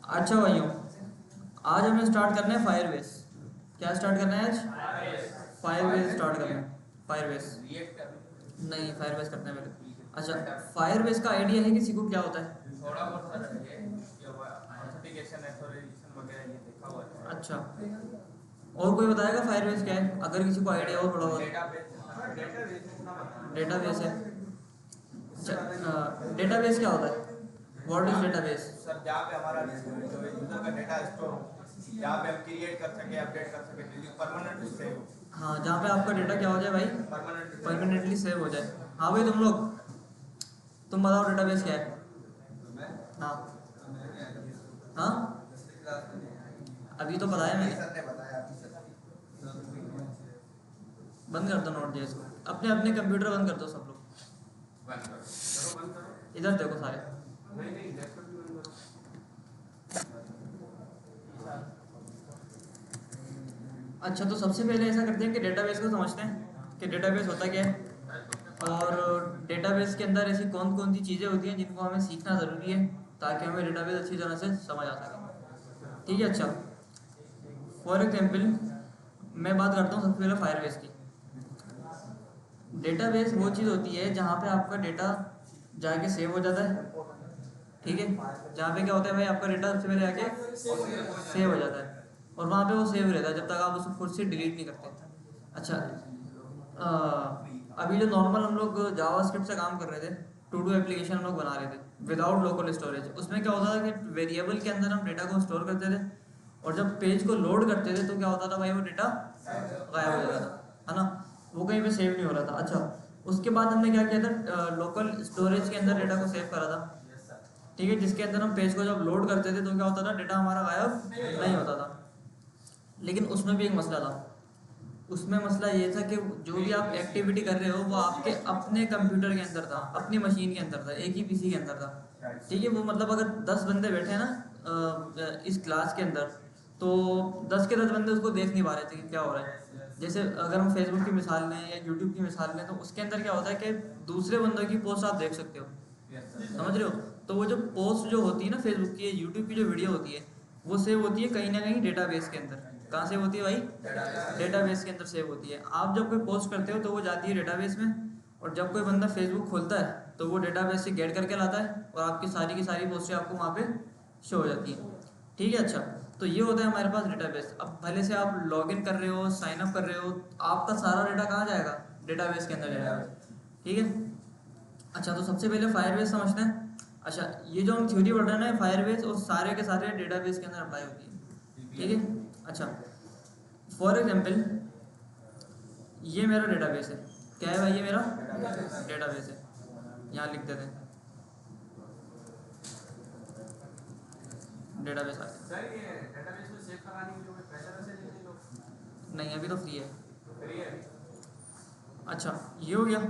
अच्छा भाइयों, आज हमें स्टार्ट करना है फायरबेस। क्या स्टार्ट करना है आज? फायरबेस स्टार्ट करना है। फायरबेस नहीं, फायरबेस करते हैं पहले। अच्छा, फायरबेस का आइडिया है किसी को क्या होता है? थोड़ा बहुत सर है ये ऑथेंटिकेशन एथोराइजेशन वगैरह ये देखा हुआ है। अच्छा, और कोई बताएगा फायरबेस क्या है अगर किसी को आइडिया हो थोड़ा बहुत? डेटाबेस है। अच्छा, डेटाबेस क्या होता है? What is database? सर जहाँ पे हमारा जो यूजर का डेटा स्टोर हो, जहाँ पे हम क्रिएट कर सके, अपडेट कर सके, परमानेंट सेव हो। हाँ, जहाँ पे आपका डेटा क्या हो जाए भाई? परमानेंटली सेव हो जाए। हाँ भाई, तुम बताओ डेटाबेस क्या है? हाँ हाँ, अभी तो बताया मैंने। बंद कर दो नोट जेएस को, अपने अपने कंप्यूटर बंद कर दो सब लोग। इधर देखो सारे। अच्छा, तो सबसे पहले ऐसा करते हैं कि डेटाबेस को समझते हैं कि डेटाबेस होता क्या है, और डेटाबेस के अंदर ऐसी कौन कौन सी चीज़ें होती हैं जिनको हमें सीखना ज़रूरी है ताकि हमें डेटाबेस अच्छी तरह से समझ आ सके। ठीक है। अच्छा, फॉर एग्जाम्पल मैं बात करता हूँ सबसे पहले फायरबेस की। डेटाबेस वो चीज़ होती है जहाँ पे आपका डेटा जाके सेव हो जाता है। ठीक है, जहाँ पे क्या होता है भाई, आपका डेटा सबसे पहले आके सेव हो जाता है और वहाँ पे वो सेव रहता है जब तक आप उसको खुद से डिलीट नहीं करते। अच्छा, अभी जो नॉर्मल हम लोग जावास्क्रिप्ट से काम कर रहे थे, टू डू एप्लीकेशन हम लोग बना रहे थे विदाउट लोकल स्टोरेज, उसमें क्या होता था कि वेरिएबल के अंदर हम डेटा को स्टोर करते थे और जब पेज को लोड करते थे तो क्या होता था भाई, वो डेटा गायब हो जाता था, है ना, वो कहीं पे सेव नहीं हो रहा था। अच्छा, उसके बाद हमने क्या किया था, लोकल स्टोरेज के अंदर डेटा को सेव करा था। ठीक है, जिसके अंदर हम पेज को जब लोड करते थे तो क्या होता था, डेटा हमारा गायब नहीं होता था। लेकिन उसमें भी एक मसला था। उसमें मसला ये था कि जो भी आप एक्टिविटी कर रहे हो वो आपके अपने कंप्यूटर के अंदर था, अपनी मशीन के अंदर था, एक ही पीसी के अंदर था। ठीक है, वो मतलब अगर 10 बंदे बैठे हैं ना इस क्लास के अंदर, तो 10 के 10 बंदे उसको देख नहीं पा रहे थे कि क्या हो रहा है। जैसे अगर हम फेसबुक की मिसाल लें या यूट्यूब की मिसाल लें, तो उसके अंदर क्या होता है कि दूसरे बंदों की पोस्ट आप देख सकते हो, समझ रहे हो? तो वो जो पोस्ट जो होती है ना फेसबुक की या यूट्यूब की जो वीडियो होती है, वो सेव होती है कहीं ना कहीं डेटाबेस के अंदर। कहाँ सेव होती है भाई? डेटाबेस के अंदर सेव होती है। आप जब कोई पोस्ट करते हो तो वो जाती है डेटाबेस में, और जब कोई बंदा फेसबुक खोलता है तो वो डेटाबेस से गेट करके लाता है और आपकी सारी की सारी पोस्टें आपको वहाँ पे शो हो जाती हैं। ठीक है। अच्छा, तो ये होता है हमारे पास डेटाबेस। अब भले से आप लॉगिन कर रहे हो, साइन अप कर रहे हो, आपका सारा डेटा कहाँ जाएगा? डेटाबेस के अंदर जाएगा। ठीक है। अच्छा, तो सबसे पहले फायरबेस समझते हैं। अच्छा, ये जो हम थ्योरी पढ़ रहे हैं ना, फायरबेस और सारे के सारे डेटाबेस के अंदर अप्लाई होती है। ठीक है। अच्छा, फॉर एग्जांपल ये मेरा डेटाबेस है। क्या है भाई? ये मेरा डेटाबेस है। यहाँ लिख देते हैं डेटाबेस आ सर ये डेटाबेस में सेव कराने के लिए कोई पैसा वैसे लेते हैं लोग? नहीं, अभी तो फ्री है। फ्री है। अच्छा, ये हो गया।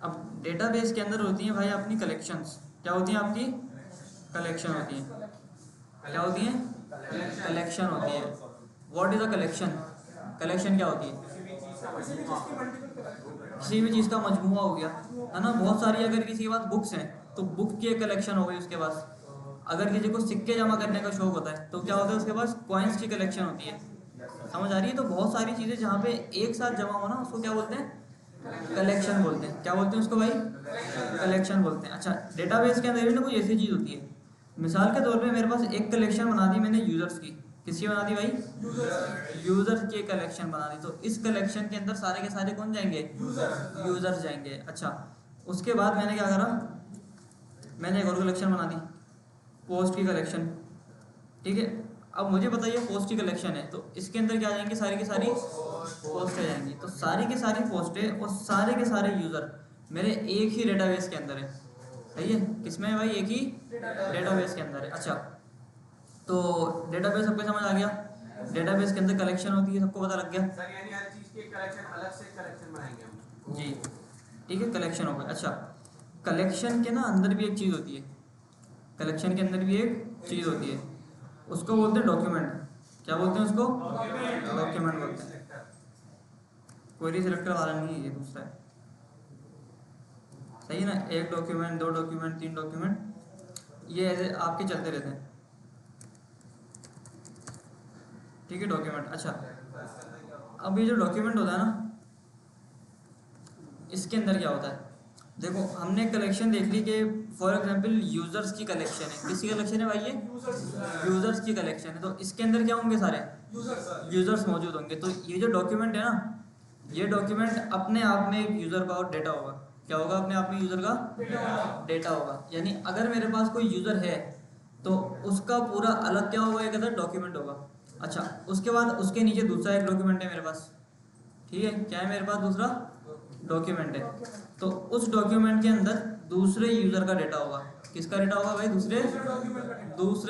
अब डेटाबेस के अंदर होती हैं भाई अपनी कलेक्शंस। क्या होती हैं आपकी? कलेक्शन होती हैं। क्या होती हैं? कलेक्शन होती है। What is a collection? Collection क्या होती है? किसी भी चीज़ का मजमूआ हो गया, है ना। बहुत सारी, अगर किसी के पास बुक्स हैं तो बुक की एक कलेक्शन हो गई उसके पास। अगर किसी को सिक्के जमा करने का शौक होता है तो क्या होता है, उसके पास कॉइन्स की कलेक्शन होती है। समझ आ रही है? तो बहुत सारी चीज़ें जहाँ पे एक साथ जमा हो ना, उसको क्या बोलते हैं? कलेक्शन बोलते हैं। क्या बोलते हैं उसको भाई? कलेक्शन बोलते हैं। अच्छा, डेटाबेस के अंदर भी ना कोई ऐसी चीज़ होती है। मिसाल के तौर पे मेरे पास एक कलेक्शन बना दी मैंने यूज़र्स की। किसकी बना दी भाई? यूज़र्स की कलेक्शन बना दी। तो इस कलेक्शन के अंदर सारे के सारे कौन जाएंगे? यूज़र्स जाएंगे। अच्छा, उसके बाद मैंने क्या करा, मैंने एक और कलेक्शन बना दी, पोस्ट की कलेक्शन। ठीक है। अब मुझे बताइए, पोस्ट की कलेक्शन है तो इसके अंदर क्या जाएंगी? सारी की सारी पोस्टें जाएंगी। तो सारी की सारी पोस्टें और सारे के सारे यूज़र मेरे एक ही डेटाबेस के अंदर है। सही है? किसमें है भाई? एक ही डेटाबेस के अंदर है। अच्छा, तो डेटाबेस सबको समझ आ गया। डेटाबेस के अंदर कलेक्शन होती है, सबको पता लग गया। सर यानी हर चीज की कलेक्शन अलग से कलेक्शन बनाएंगे हम जी, ठीक है, कलेक्शन हो गया। अच्छा, कलेक्शन के ना अंदर भी एक चीज़ होती है। कलेक्शन के अंदर भी एक चीज़ होती है, उसको बोलते हैं डॉक्यूमेंट। क्या बोलते हैं उसको? डॉक्यूमेंट बोलते हैं। क्वेरी सिलेक्टर वाला नहीं है, ये दूसरा है। सही है ना? एक डॉक्यूमेंट, दो डॉक्यूमेंट, तीन डॉक्यूमेंट, ये ऐसे आपके चलते रहते हैं। ठीक है डॉक्यूमेंट। अच्छा अब ये जो डॉक्यूमेंट होता है ना, इसके अंदर क्या होता है, देखो हमने कलेक्शन देख ली कि फॉर एग्जांपल यूजर्स की कलेक्शन है, किसकी कलेक्शन है भाई ये, यूजर्स की कलेक्शन है। तो इसके अंदर क्या होंगे, सारे यूजर्स मौजूद होंगे। तो ये जो डॉक्यूमेंट है ना, ये डॉक्यूमेंट अपने आप में एक यूजर का और डेटा होगा। क्या होगा, अपने आप में यूजर का डेटा होगा। यानी अगर मेरे पास कोई यूजर है तो उसका पूरा अलग क्या होगा, एक अदर डॉक्यूमेंट होगा। अच्छा उसके बाद उसके नीचे दूसरा एक डॉक्यूमेंट है मेरे पास, ठीक है, क्या है मेरे पास, दूसरा डॉक्यूमेंट है। तो उस डॉक्यूमेंट के अंदर दूसरे यूजर का डेटा होगा। किसका डेटा होगा भाई, दूसरे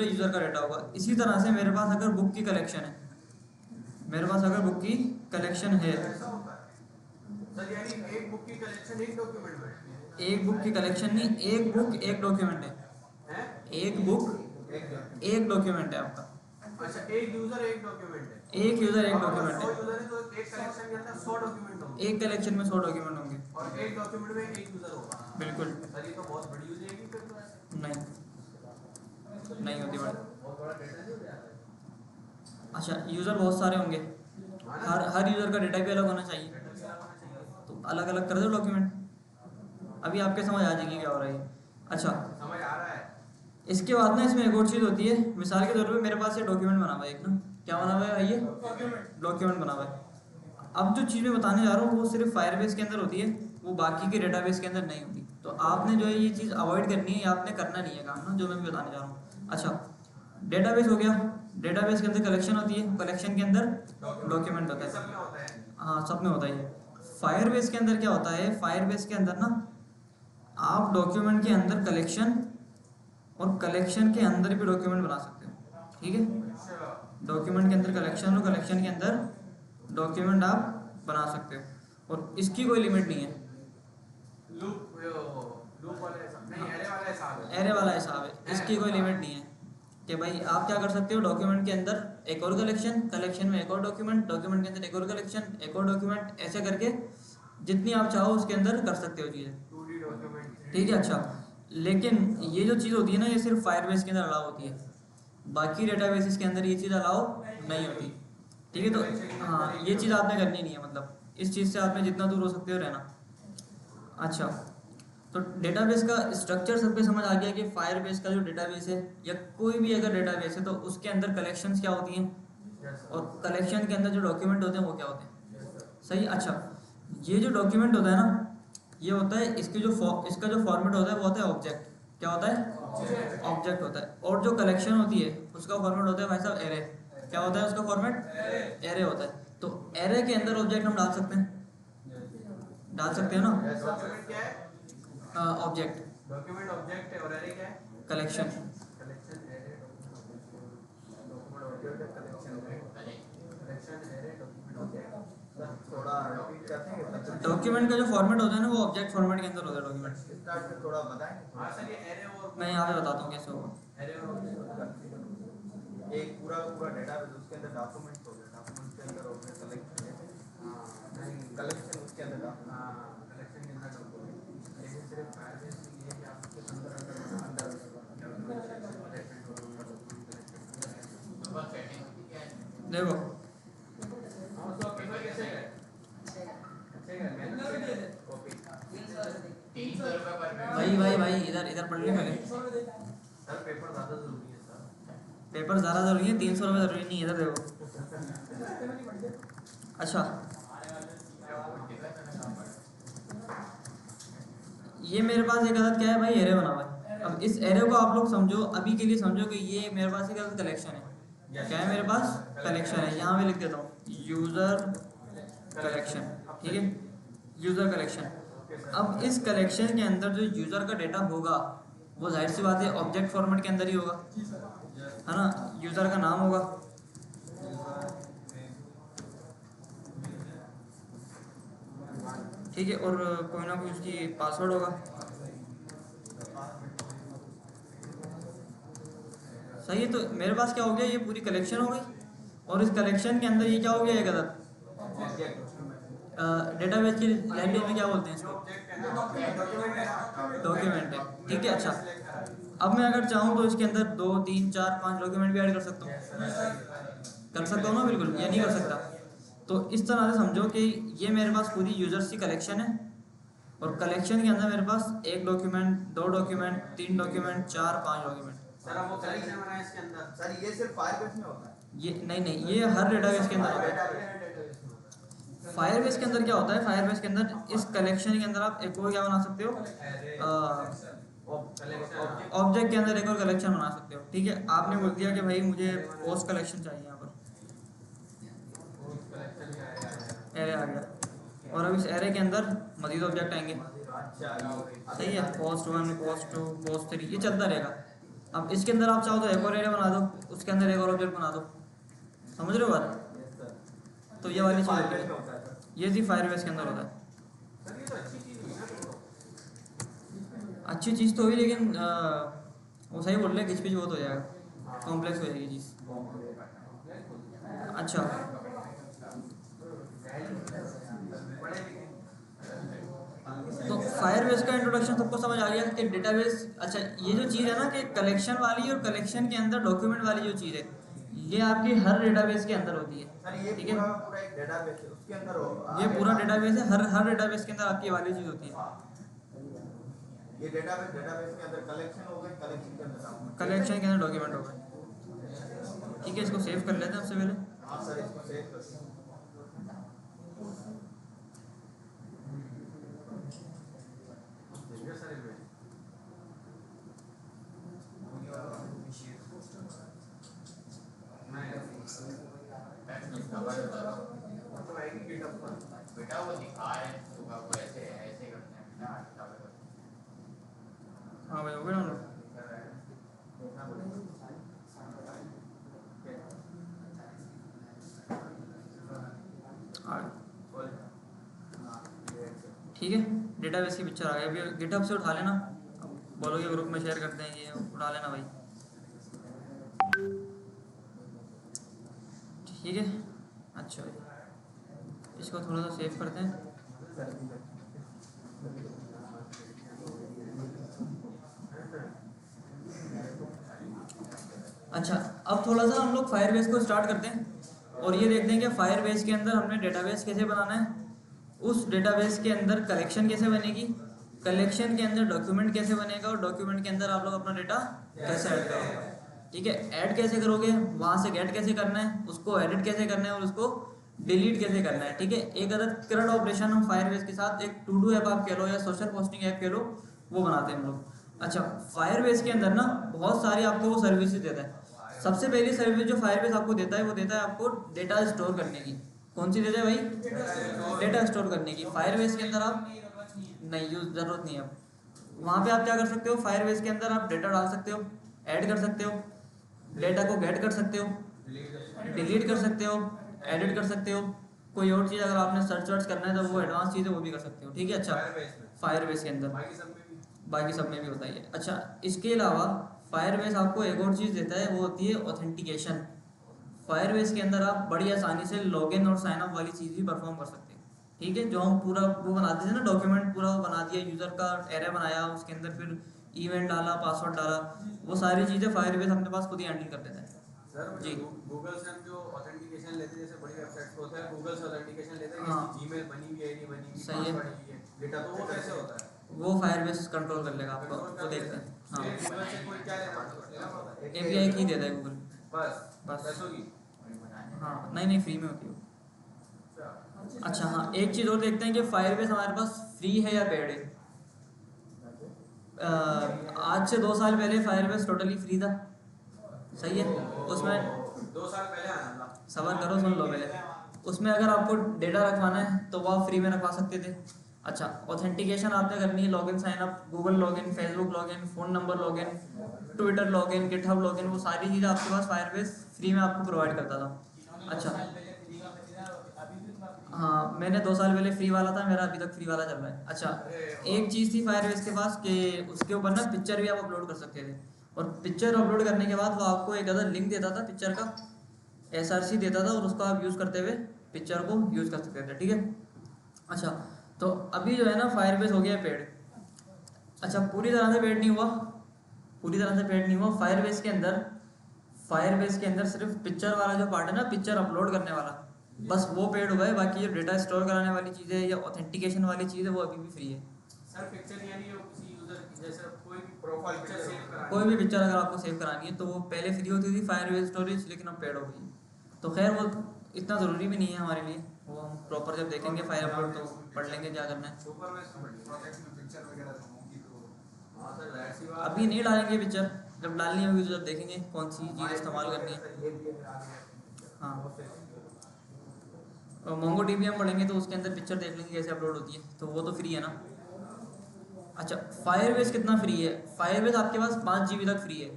यूजर का डेटा होगा। इसी तरह से मेरे पास अगर बुक की कलेक्शन है, मेरे पास अगर बुक की कलेक्शन है, सर यानी एक बुक की कलेक्शन एक डॉक्यूमेंट में, एक बुक की कलेक्शन नहीं, एक बुक एक डॉक्यूमेंट है, एक बुक एक डॉक्यूमेंट है आपका। अच्छा एक यूजर एक डॉक्यूमेंट है, एक यूजर एक डॉक्यूमेंट 100 है, यूजर है तो एक कलेक्शन के अंदर 100 डॉक्यूमेंट होंगे, एक कलेक्शन में 100 डॉक्यूमेंट होंगे, और एक डॉक्यूमेंट में एक यूजर होगा। बिल्कुल। सर ये तो बहुत बड़ी यूज है फिर तो ऐसे नहीं होती बड़ी। बहुत बड़ा डेटा नहीं हो जाता है। अच्छा यूजर बहुत सारे होंगे, हर यूजर का डेटा भी अलग होना चाहिए, तो अलग अलग कर दो डॉक्यूमेंट। अभी आपके समझ आ जाएगी क्या हो रहा है। अच्छा समझ आ रहा है। इसके बाद ना इसमें एक और चीज़ होती है, मिसाल के तौर पे मेरे पास ये डॉक्यूमेंट बना हुआ है एक ना, क्या बना हुआ है, ये डॉक्यूमेंट बना हुआ है। अब जो चीज़ मैं बताने जा रहा हूँ वो सिर्फ फायरबेस के अंदर होती है, वो बाकी के डेटाबेस के अंदर नहीं होती। तो आपने जो है ये चीज़ अवॉइड करनी है, आपने करना नहीं है काम ना, जो मैं भी बताने जा रहा हूँ। अच्छा डेटाबेस हो गया, डेटाबेस के अंदर कलेक्शन होती है, कलेक्शन के अंदर डॉक्यूमेंट होता है, सब में होता है। हाँ सब में होता है। फायरबेस के अंदर क्या होता है, फायरबेस के अंदर ना आप डॉक्यूमेंट के अंदर कलेक्शन और कलेक्शन के अंदर भी डॉक्यूमेंट बना सकते हो, ठीक है। डॉक्यूमेंट के अंदर कलेक्शन और कलेक्शन के अंदर डॉक्यूमेंट आप बना सकते हो, और इसकी कोई लिमिट नहीं है। लूप वाले नहीं, एरे वाला हिसाब है, एरे वाला हिसाब है, इसकी कोई लिमिट नहीं है कि भाई आप क्या कर सकते हो, डॉक्यूमेंट के अंदर एक और कलेक्शन, कलेक्शन में एक और डॉक्यूमेंट, डॉक्यूमेंट के अंदर एक और कलेक्शन, एक और डॉक्यूमेंट, ऐसे करके जितनी आप चाहो उसके अंदर कर सकते हो चीज़ें, 2D डॉक्यूमेंट, ठीक है। अच्छा लेकिन ये जो चीज़ होती है ना, ये सिर्फ फायरबेस के अंदर अलाउ होती है, बाकी डेटाबेसेस के अंदर ये चीज़ अलाउ नहीं होती, ठीक है। तो हाँ ये चीज़ आपने करनी नहीं है, मतलब इस चीज़ से आपने जितना दूर हो सकते हो रहना। अच्छा तो डेटाबेस का स्ट्रक्चर सबके समझ आ गया कि फायरबेस का जो डेटाबेस है या कोई भी अगर डेटाबेस है तो उसके अंदर कलेक्शंस क्या होती हैं और कलेक्शन के अंदर जो डॉक्यूमेंट होते हैं वो क्या होते हैं, सही। अच्छा ये जो डॉक्यूमेंट होता है ना, ये होता है इसका जो फॉर्मेट होता है वो होता है ऑब्जेक्ट। क्या होता है, ऑब्जेक्ट होता है। और जो कलेक्शन होती है उसका फॉर्मेट होता है भाई साहब एरे। क्या होता है उसका फॉर्मेट, एरे होता है। तो एरे के अंदर ऑब्जेक्ट हम डाल सकते हैं, डाल सकते हैं ना। डॉक्यूमेंट क्या है, ऑब्जेक्ट, डॉक्यूमेंट ऑब्जेक्ट है, और एरे क्या है, collection. Collection array document object collection array document object. थोड़ा रिपीट करते हैं, डॉक्यूमेंट का जो फॉर्मेट होता है ना वो ऑब्जेक्ट फॉर्मेट के अंदर होता है डॉक्यूमेंट। स्टार्ट से थोड़ा बताएं। हाँ सर ये एरे और मैं यहाँ पे बताता हूँ कैसे होगा। एरे और एक पूरा डेटा है उसके अंदर डॉक्यूमेंट हो गया, डॉक्यूमेंट के अंदर ऑब्जेक्ट कलेक्शन है, कलेक्शन उसके अंदर कलेक्शन के अंदर डॉक्यूमेंट। लेकिन सिर्फ फायरबेस ये है कि आप उसके अंदर देखो भाई इधर पढ़ ले पहले। सर पेपर ज़्यादा ज़रूरी है सर, पेपर ज़्यादा ज़रूरी है, 300 रुपये ज़रूरी नहीं है, इधर देखो। अच्छा ये मेरे पास एक अदद क्या है भाई, एरे बना हुआ है। अब इस एरे को आप लोग समझो, अभी के लिए समझो कि ये मेरे पास एक अदद कलेक्शन है। क्या है मेरे पास, कलेक्शन है। यहाँ पे लिख देता हूँ यूज़र कलेक्शन, ठीक है, यूज़र कलेक्शन। अब इस कलेक्शन के अंदर जो यूज़र का डेटा होगा वो जाहिर सी बात है ऑब्जेक्ट फॉर्मेट के अंदर ही होगा, है ना। यूज़र का नाम होगा, ठीक है, और कोई ना कोई उसकी पासवर्ड होगा, सही है। तो मेरे पास क्या हो गया, ये पूरी कलेक्शन हो गई, और इस कलेक्शन के अंदर ये क्या हो गया, एक अदद डेटाबेस की लैंग्वेज में क्या बोलते हैं इसको, डॉक्यूमेंट है, ठीक है। अच्छा अब मैं अगर चाहूँ तो इसके अंदर 2 3 4 5 डॉक्यूमेंट भी ऐड कर सकता हूँ, कर सकता हूँ ना, बिल्कुल, ये नहीं कर सकता। तो इस तरह से समझो कि ये मेरे पास पूरी यूजर्स की कलेक्शन है, और कलेक्शन के अंदर मेरे पास एक डॉक्यूमेंट, दो डॉक्यूमेंट, तीन डॉक्यूमेंट, चार, पांच डॉक्यूमेंट। सर अब वो कलेक्शन बनाया इसके अंदर, सर ये सिर्फ फायरबेस में होता है? ये नहीं, ये हर डेटाबेस के अंदर होता है। फायरबेस के अंदर क्या होता है, फायरबेस के अंदर इस कलेक्शन के अंदर आप एक और क्या बना सकते हो, ऑब्जेक्ट के अंदर एक और कलेक्शन बना सकते हो। ठीक है, आपने बोल दिया कि भाई मुझे पोस्ट कलेक्शन चाहिए, यहाँ पर एरे आ गया, और अब इस एरे के अंदर मजीद ऑब्जेक्ट आएंगे। सही है, पोस्ट 1, पोस्ट 2, पोस्ट 3, ये चलता रहेगा। अब इसके अंदर आप चाहो तो एक और एरे बना दो, उसके अंदर एक और ऑब्जेक्ट बना दो। समझ रहे हो बात? तो ये वाली चीज़ होती है, ये जी फायरबेस के अंदर होता है। अच्छी चीज़ तो हुई, लेकिन वो सही बोल रहे, खिच पिच बहुत हो जाएगा, कॉम्प्लेक्स हो जाएगी चीज़। अच्छा, तो फायरबेस का इंट्रोडक्शन सबको समझ आ गया कि डेटाबेस। अच्छा, ये जो चीज़ है ना कि कलेक्शन वाली, और कलेक्शन के अंदर डॉक्यूमेंट वाली जो चीज़ है, ये आपकी हर डेटाबेस के अंदर होती है। ठीक है, पूरा एक डेटाबेस है, उसके अंदर ये पूरा डेटाबेस है, हर डेटाबेस के अंदर आपकी ये वाली चीज़ होती है। ये डेटाबेस के अंदर कलेक्शन हो गए, कलेक्शन के अंदर कलेक्शन के अंदर डॉक्यूमेंट हो गए। ठीक है, इसको सेव कर लेते हैं सबसे पहले। हाँ सर, इसको सेव कर बेटा वो दिखा है वो ऐसे ऐसे करते हैं बेटा। हाँ भाई, हो गया डाउनलोड। ठीक है, डेटाबेस की पिक्चर आ गई। अभी गिटहब से उठा लेना, बोलोगे ग्रुप में शेयर करते हैं, ये उठा लेना भाई। ठीक है, अच्छा भाई, इसको थोड़ा सा सेव करते हैं। अच्छा, अब थोड़ा सा हम लोग फायरबेस को स्टार्ट करते हैं, और ये देखते हैं कि फायरबेस के अंदर हमने डेटाबेस कैसे बनाना है, उस डेटाबेस के अंदर कलेक्शन कैसे बनेगी, कलेक्शन के अंदर डॉक्यूमेंट कैसे बनेगा, और डॉक्यूमेंट के अंदर आप लोग अपना डेटा कैसे ऐड करोगे। ठीक है, ऐड कैसे करोगे, वहाँ से गेट कैसे करना है, उसको एडिट कैसे करना है, और उसको डिलीट कैसे करना है। ठीक है, एक अदर करंट ऑपरेशन हम फायरबेस के साथ एक टू डू ऐप आप कह लो या सोशल पोस्टिंग ऐप कह लो, वो बनाते हैं हम लोग। अच्छा, फायरबेस के अंदर ना बहुत सारी आपको वो सर्विसेज देता है। सबसे पहली सर्विस जो फायरबेस आपको देता है, वो देता है आपको डेटा स्टोर करने की। कौन सी देता है भाई? डेटा स्टोर करने की। फायरबेस के अंदर आप नहीं यूज, जरूरत नहीं है। अब वहाँ पे आप क्या कर सकते हो, फायरबेस के अंदर आप डेटा डाल सकते हो, ऐड कर सकते हो, डेटा को गेट कर सकते हो, डिलीट कर सकते हो, एडिट कर सकते हो। कोई और चीज़ अगर आपने सर्च वर्च करना है तो वो एडवांस चीज़ है, वो भी कर सकते हो। ठीक है, अच्छा, फायरबेस के अंदर बाकी सब में भी होता है। अच्छा, इसके अलावा फायरबेस आपको एक और चीज़ देता है, वो होती है ऑथेंटिकेशन। फायरबेस के अंदर आप बड़ी आसानी से लॉगिन और साइन अप वाली चीज़ भी परफॉर्म कर सकते हैं। ठीक है, जो हम पूरा वो बनाते थे ना, डॉक्यूमेंट पूरा वो बना दिया, यूज़र का एरे बनाया, उसके अंदर फिर इवेंट डाला, पासवर्ड डाला, वो सारी चीज़ें फायरबेस अपने पास खुद ही हैंडल कर देता है। सर जी, गूगल से हम जो ऑथेंटिकेशन लेते हैं, जैसे बड़ी वेबसाइट्स होता है, गूगल से ऑथेंटिकेशन लेते हैं, हाँ। जीमेल बनी हुई है नहीं बनी हुई, सही है। पासवर्ड है डेटा, तो वो कैसे होता है? वो फायरबेस कंट्रोल कर लेगा आपको, वो देखते हैं। हाँ, गूगल से कोई क्या लेता है? API की देता है गूगल। बस पैसों की? हाँ, नहीं फ्री में होती है। अच्छा हाँ, एक चीज़ और देखते हैं कि फायरबेस हमारे पास फ्री है या पेड है। आज से 2 साल पहले फायरबेस टोटली फ्री था। सही है, उसमें 2 साल पहले आना था। सबर करो, सुन लो पहले। उसमें अगर आपको डेटा रखवाना है तो वो आप फ्री में रखवा सकते थे। अच्छा, ऑथेंटिकेशन आपने करनी है, login sign up, Google login, Facebook login, phone number login, Twitter login, GitHub login, वो सारी चीज़ें आपके पास फायरबेस फ्री में आपको प्रोवाइड करता था। अच्छा हाँ, मैंने 2 साल पहले फ्री वाला था, मेरा अभी तक फ्री वाला चल रहा है। अच्छा, एक चीज़ थी फायरबेस के पास कि उसके ऊपर ना पिक्चर भी आप अपलोड कर सकते थे, और पिक्चर अपलोड करने के बाद वो आपको एक अदर लिंक देता था पिक्चर का, SRC देता था, और उसको आप यूज़ करते हुए पिक्चर को यूज़ कर सकते थे। ठीक है, अच्छा, तो अभी जो है ना फायरबेस हो गया पेड। अच्छा, पूरी तरह से पेड नहीं हुआ, पूरी तरह से पेड नहीं हुआ। फायरबेस के अंदर फायरबेस के अंदर सिर्फ पिक्चर वाला जो पार्ट है ना, पिक्चर अपलोड करने वाला, बस वो पेड हुआ है। बाकी जो डेटा स्टोर कराने वाली चीज़ है या ऑथेंटिकेशन वाली चीज़ है वो अभी भी फ्री है। सर पिक्चर यानी वो किसी यूजर की जैसे कोई भी प्रोफाइल पिक्चर सेव करानी कोई भी पिक्चर अगर आपको सेव करानी है तो वो पहले फ्री होती थी फायरबेस स्टोरेज, लेकिन अब पेड हो गई है। तो खैर वो इतना ज़रूरी भी नहीं है हमारे लिए, वो हम प्रॉपर जब देखेंगे फाइल अपलोड तो पढ़ लेंगे क्या करना है। प्रोजेक्ट में पिक्चर वगैरह तो होगी तो हाँ सर जाहिर सी बात अभी नहीं डालेंगे पिक्चर, जब डालनी होगी तो जब देखेंगे कौन सी चीज़ इस्तेमाल करनी है। हाँ, और मोंगो डीबी हम पढ़ेंगे तो उसके अंदर पिक्चर देख लेंगे कैसे अपलोड होती है, तो वो तो फ्री है ना। अच्छा, फायरबेस कितना फ्री है? फायरबेस आपके पास 5 GB तक फ्री है,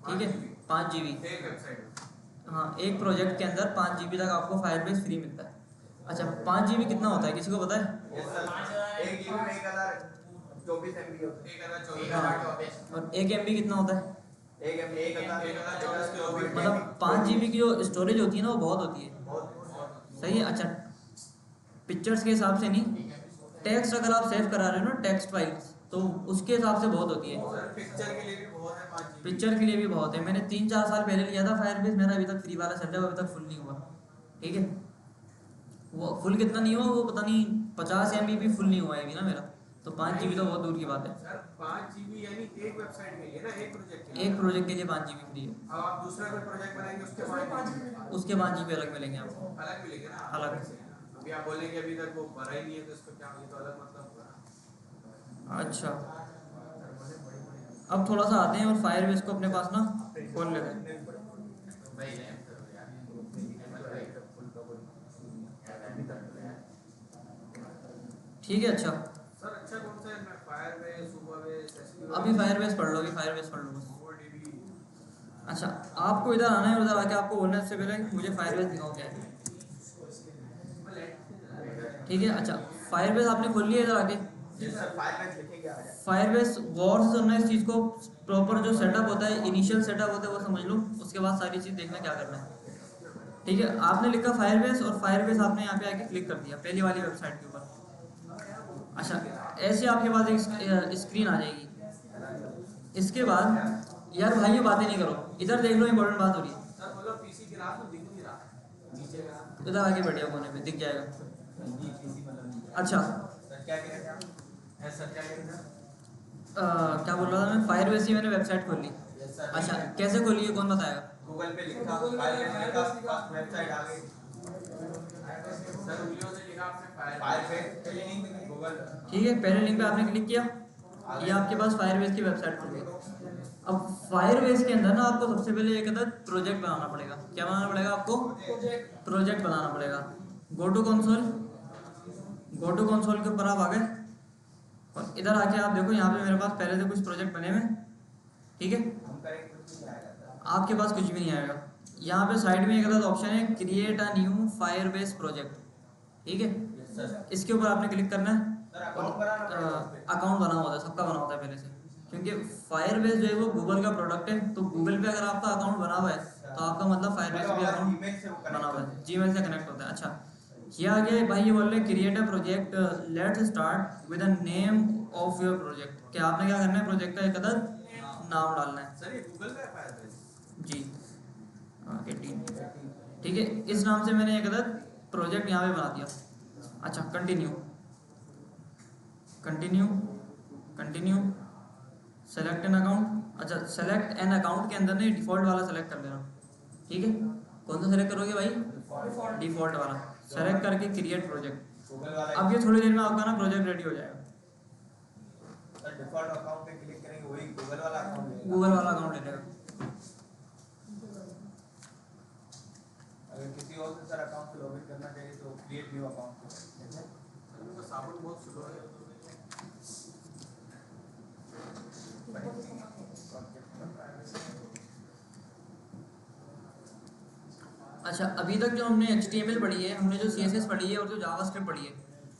ठीक है, 5 GB। एक वेबसाइट हाँ, एक प्रोजेक्ट के अंदर 5 GB तक आपको फायरबेस फ्री मिलता है। अच्छा, 5 GB कितना होता है, किसी को पता है? एक जीबी में 1024 MB होता है। 1024 और 1 MB कितना होता है? एक MB 1024 मतलब 5 GB की जो स्टोरेज होती है ना वो बहुत होती है, सही है। अच्छा, पिक्चर्स के हिसाब से नहीं, टेक्स्ट अगर आप सेव करा रहे हो ना, टेक्स्ट फाइल्स, तो उसके हिसाब से बहुत होती है। सर पिक्चर के लिए भी बहुत है 5 GB पिक्चर के लिए भी बहुत है। मैंने 3-4 साल पहले लिया था फायरबेस, मेरा अभी तक फ्री वाला चल रहा है, अभी तक फुल नहीं हुआ, ठीक है। वो फुल कितना नहीं हुआ वो पता नहीं, 50 MB भी फुल नहीं हुआ है अभी ना मेरा, तो 5 GB तो बहुत दूर की बात है। सर 5 GB यानी एक वेबसाइट के लिए ना, एक प्रोजेक्ट के लिए। एक प्रोजेक्ट के लिए 5 GB फ्री है, अब आप दूसरा कोई प्रोजेक्ट बनाएंगे उसके 5 GB उसके 5 GB अलग मिलेंगे आपको। अलग मिलेंगे ना अलग। अभी आप बोलेंगे अभी तक वो भरा ही नहीं है तो इसका क्या, ये तो अलग मतलब हुआ। अच्छा, अब थोड़ा सा आते हैं और फायरबेस को अपने पास ना खोल लेते हैं। भाई रैम करो यार ठीक है। अच्छा, सर अच्छा कौन सा है? मैं फायरबेस, सुपरबेस, एसक्यूएल अभी फायरबेस पढ़ लो, अभी फायरबेस पढ़ लो बस। मोंगोडीबी। अच्छा, आपको इधर आना है और इधर आके आपको बोलने से पहले मुझे फायरबेस दिखाओ क्या है, ठीक है। अच्छा, फायरबेस आपने खोल लिया इधर आके। सर फायरबेस लिखेंगे आ जाए। फायरबेस गौर से सुनना, इस चीज़ को प्रॉपर जो सेटअप होता है, इनिशियल सेटअप होता है वो समझ लो, उसके बाद सारी चीज़ देखना क्या करना है, ठीक है। आपने लिखा फायरबेस और फायरबेस आपने यहाँ पे आके क्लिक कर दिया पहली वाली वेबसाइट के ऊपर। अच्छा, ऐसे आपके पास एक स्क्रीन आ जाएगी। इसके बाद यार भाई ये बातें नहीं करो, इधर देख लो, इंपॉर्टेंट बात हो रही है। सर मतलब पीसी की रात में दिख नहीं रहा है नीचे का। इधर आके बैठे कोने पे दिख जाएगा। अच्छा, सर क्या कह रहे थे आप? सर क्या कह रहे थे? क्या बोल रहा था मैं? फायरबेस की मैंने वेबसाइट खोल ली। Yes sir. अच्छा, कैसे खोली है कौन बताएगा? गूगल पे लिखा, फायरबेस लिखा, वेबसाइट आ गई। सर उंगलियों से लिखा आपने फायरबेस के लिंक में गूगल। ठीक है, पहले लिंक पे आपने क्लिक किया, ये आपके पास फायरबेस की वेबसाइट खुल गई। अब फायरबेस के अंदर ना आपको सबसे पहले एक अदर प्रोजेक्ट बनाना पड़ेगा। क्या बनाना पड़ेगा आपको? प्रोजेक्ट बनाना पड़ेगा। Go to console, go to console के ऊपर आप आ गए और इधर आके आप देखो, यहाँ पे मेरे पास पहले से कुछ प्रोजेक्ट बने हुए, ठीक है। हम करेंगे कुछ नहीं आएगा सर। आपके पास कुछ भी नहीं आएगा। यहाँ पे साइड में एक गलत ऑप्शन है, create a new Firebase project, ठीक है। Yes sir. इसके ऊपर आपने क्लिक करना है। सर अकाउंट बनाना पड़ेगा उस पे। अकाउंट बना होता है, सबका बना होता है पहले से, क्योंकि फायरबेस जो है वो गूगल का प्रोडक्ट है, तो गूगल पे अगर आपका अकाउंट बना हुआ है तो आपका मतलब फायरबेस भी अकाउंट ईमेल से वो बना हुआ कनेक्ट है, जीमेल से कनेक्ट होता है। अच्छा, ये आगे भाई ये बोल रहे हैं create a project, let's start with the name of your project. क्या आपने क्या करना है? प्रोजेक्ट का एक अदर नाम डालना है सर ये गूगल का है फायरबेस। जी। 18, ठीक है। इस नाम से मैंने एक अदर प्रोजेक्ट यहाँ पे बना दिया। अच्छा, continue continue continue, select an account. अच्छा, सेलेक्ट एन अकाउंट के अंदर नहीं, डिफ़ॉल्ट वाला सेलेक्ट कर लेना, ठीक है। कौन सा सेलेक्ट करोगे भाई? डिफ़ॉल्ट वाला सेलेक्ट करके क्रिएट प्रोजेक्ट। गूगल वाला। अब ये थोड़ी देर में आपका ना प्रोजेक्ट रेडी हो जाएगा। सर डिफॉल्ट अकाउंट पे क्लिक करेंगे, वही गूगल वाला अकाउंट लेगा। गूगल वाला अकाउंट ले लेगा। अगर किसी और से सर अकाउंट से लॉगिन करना चाहिए तो क्रिएट न्यू अकाउंट। सर उनका साबुन बहुत स्लो है। अच्छा, अभी तक जो हमने HTML पढ़ी है, हमने जो CSS पढ़ी है और जो जावास्क्रिप्ट पढ़ी है,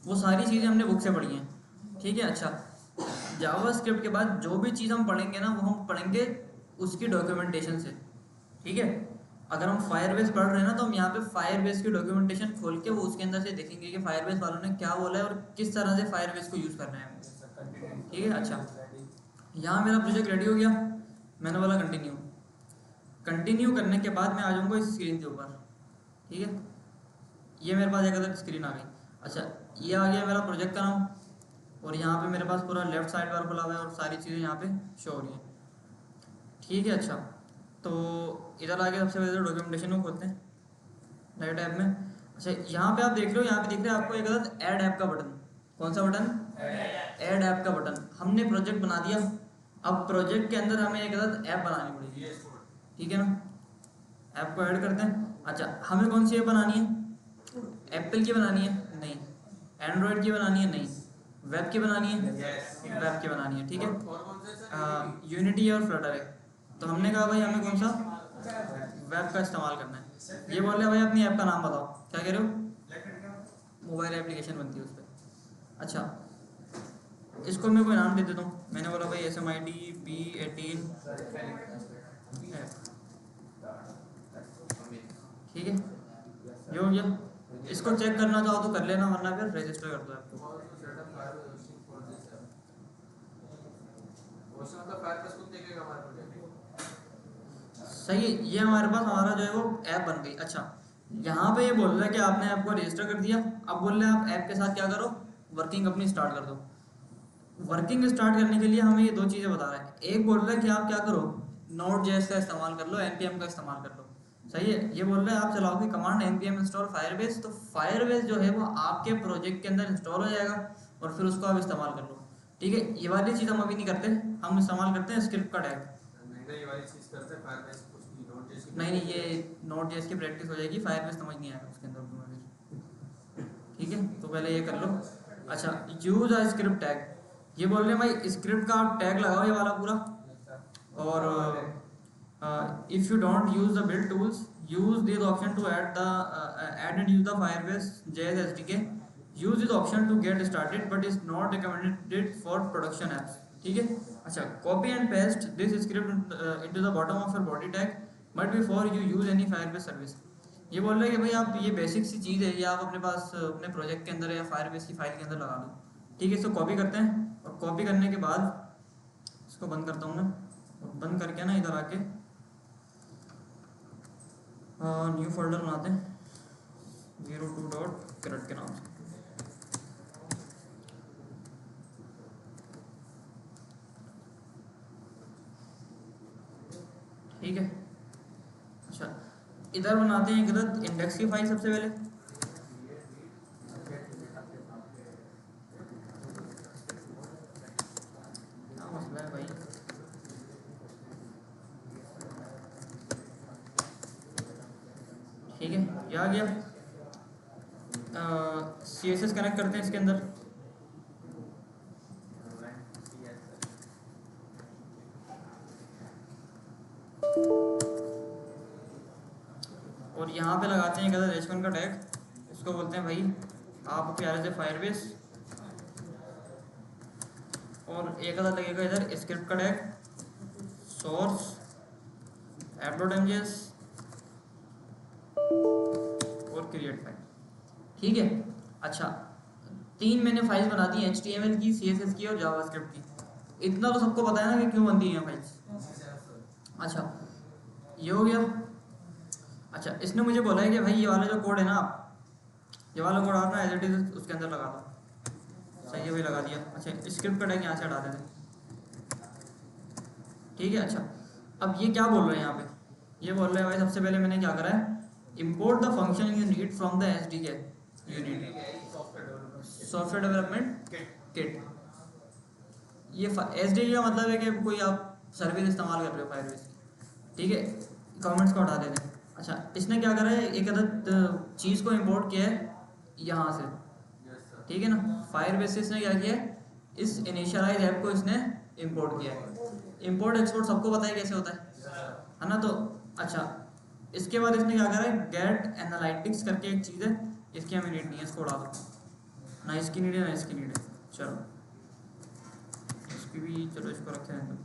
वो सारी चीज़ें हमने बुक से पढ़ी हैं, ठीक है। अच्छा, जावास्क्रिप्ट के बाद जो भी चीज़ हम पढ़ेंगे ना वो हम पढ़ेंगे उसकी डॉक्यूमेंटेशन से, ठीक है। अगर हम फायरबेस पढ़ रहे हैं ना तो हम यहाँ पे फायरबेस की डॉक्यूमेंटेशन खोल के वो उसके अंदर से देखेंगे कि फायरबेस वालों ने क्या बोला है और किस तरह से फायरबेस को यूज़ करना है, ठीक है। अच्छा, यहाँ मेरा प्रोजेक्ट रेडी हो गया, मैंने बोला कंटिन्यू। कंटिन्यू करने के बाद मैं आ जाऊँगा इस स्क्रीन के ऊपर, ठीक है। ये मेरे पास एक अदर स्क्रीन आ गई। अच्छा, ये आ गया मेरा प्रोजेक्ट का नाम, और यहाँ पे मेरे पास पूरा लेफ्ट साइड बार खुला हुआ है और सारी चीज़ें यहाँ पे शो हो रही हैं, ठीक है। अच्छा, तो इधर आगे सबसे पहले डॉक्यूमेंटेशन को खोलते हैं नए टैब में। अच्छा, यहाँ पे आप देख लो, यहाँ पे दिख रहा है आपको एक अदर ऐड ऐप का बटन। कौन सा बटन? ऐड ऐप का बटन। हमने प्रोजेक्ट बना दिया, अब प्रोजेक्ट के अंदर हमें एक अदर ऐप बनानी पड़ेगी, ठीक है ना। ऐप को ऐड करते हैं। अच्छा, हमें कौन सी ऐप बनानी है? एप्पल की बनानी है? नहीं। एंड्रॉयड की बनानी है? नहीं। वेब की बनानी है? वेब की बनानी है, ठीक है। और कौन से सर? यूनिटी और फ्लटर है। तो हमने कहा भाई हमें कौन सा वेब का इस्तेमाल करना है। ये बोल रहे भाई अपनी ऐप का नाम बताओ, क्या कह रहे हो? मोबाइल एप्लीकेशन बनती है उस पर। अच्छा, इसको मैं कोई नाम दे देता हूँ। मैंने बोला भाई SMID P18 ठीक है, ये हो गया। इसको चेक करना चाहो तो कर लेना, वरना फिर रजिस्टर कर दो आपको। सही है, ये हमारे पास हमारा जो है वो ऐप बन गई। अच्छा, यहाँ पे ये बोल रहा है कि आपने ऐप को रजिस्टर कर दिया। अब बोल रहे हैं आप ऐप के साथ क्या करो, वर्किंग अपनी स्टार्ट कर दो। वर्किंग स्टार्ट करने के लिए हमें ये दो चीज़ें बता रहा है। एक बोल रहा है कि आप क्या करो, Node.js का इस्तेमाल कर लो, npm का इस्तेमाल कर लो। सही है, ये बोल रहा है आप चलाओगे कमांड npm इंस्टॉल फायरबेस, तो फायरबेस जो है वो आपके प्रोजेक्ट के अंदर इंस्टॉल हो जाएगा और फिर उसको आप इस्तेमाल कर लो, ठीक है। ये वाली चीज़ हम अभी नहीं करते, हम इस्तेमाल करते हैं स्क्रिप्ट का टैग। नहीं, ये Node.js की प्रैक्टिस हो जाएगी, फायरबेस समझ नहीं आएगा उसके अंदर तुम्हें, ठीक है। तो पहले ये कर लो। अच्छा, यूज अ स्क्रिप्ट टैग। ये बोल रहे हैं भाई स्क्रिप्ट का आप टैग लगाओ ये वाला पूरा, और if you don't use the build tools use this option to add and use the Firebase JS SDK, use this option to get started but is not recommended for production apps, ठीक है। अच्छा, copy and paste this script into the bottom of your body tag but before you use any Firebase service. ये बोल रहे हैं कि भाई आप ये बेसिक सी चीज़ है, ये आप अपने पास अपने प्रोजेक्ट के अंदर या फायरबेस की फाइल के अंदर लगा दो, ठीक है। इसको कॉपी करते हैं, और कॉपी करने के बाद इसको बंद करता हूँ मैं, और बंद करके ना इधर आके न्यू फोल्डर बनाते हैं 02.CRUD के नाम से, ठीक है। अच्छा, इधर बनाते हैं इधर इंडेक्स की फाइल सबसे पहले। क्या मसला है भाई? ठीक है, ये आ गया। CSS कनेक्ट करते हैं इसके अंदर। और यहाँ पे लगाते हैं एक अदर H1 का टैग। इसको बोलते हैं भाई आप प्यारे से फायरबेस, और एक अदर लगेगा इधर स्क्रिप्ट का टैग, सोर्स app.mjs और क्रिएट फाइल, ठीक है। अच्छा, 3 मैंने फाइल्स बना दी, HTML की, CSS की और जावास्क्रिप्ट की। इतना तो सबको पता है ना कि क्यों बनती हैं फाइल्स। अच्छा, ये हो गया। अच्छा, इसने मुझे बोला है कि भाई ये वाला जो कोड है ना, आप ये वाला कोड आप ना एज इट इज उसके अंदर लगा दो। सही है भाई, लगा दिया। अच्छा, स्क्रिप्ट का टैग यहाँ से हटा देते, ठीक है। अच्छा, अब ये क्या बोल रहे हैं यहाँ पे? ये बोल रहे हैं भाई सबसे पहले मैंने क्या करा है, import the function you need from the SDK unit software development kit. ये SDK का मतलब है कि कोई आप सर्विस इस्तेमाल कर रहे हो फायरबेस की, ठीक है। कमेंट्स को हटा देते हैं। अच्छा, इसने क्या करा है, एक अदर चीज़ को इंपोर्ट किया है यहाँ से, ठीक है ना। फायरबेस से इसने क्या किया है, इस इनिशियलाइज ऐप को इसने इंपोर्ट किया है। इंपोर्ट एक्सपोर्ट सबको पता है कैसे होता है ना। तो अच्छा, इसके बाद इसने क्या करा है, गेट एनालिटिक्स करके एक चीज़ है, इसकी हमें नीड नहीं है, इसको उड़ा दो। ना इसकी नीड है ना इसकी नीड है, चलो इसकी भी, चलो इसको रखे हैं,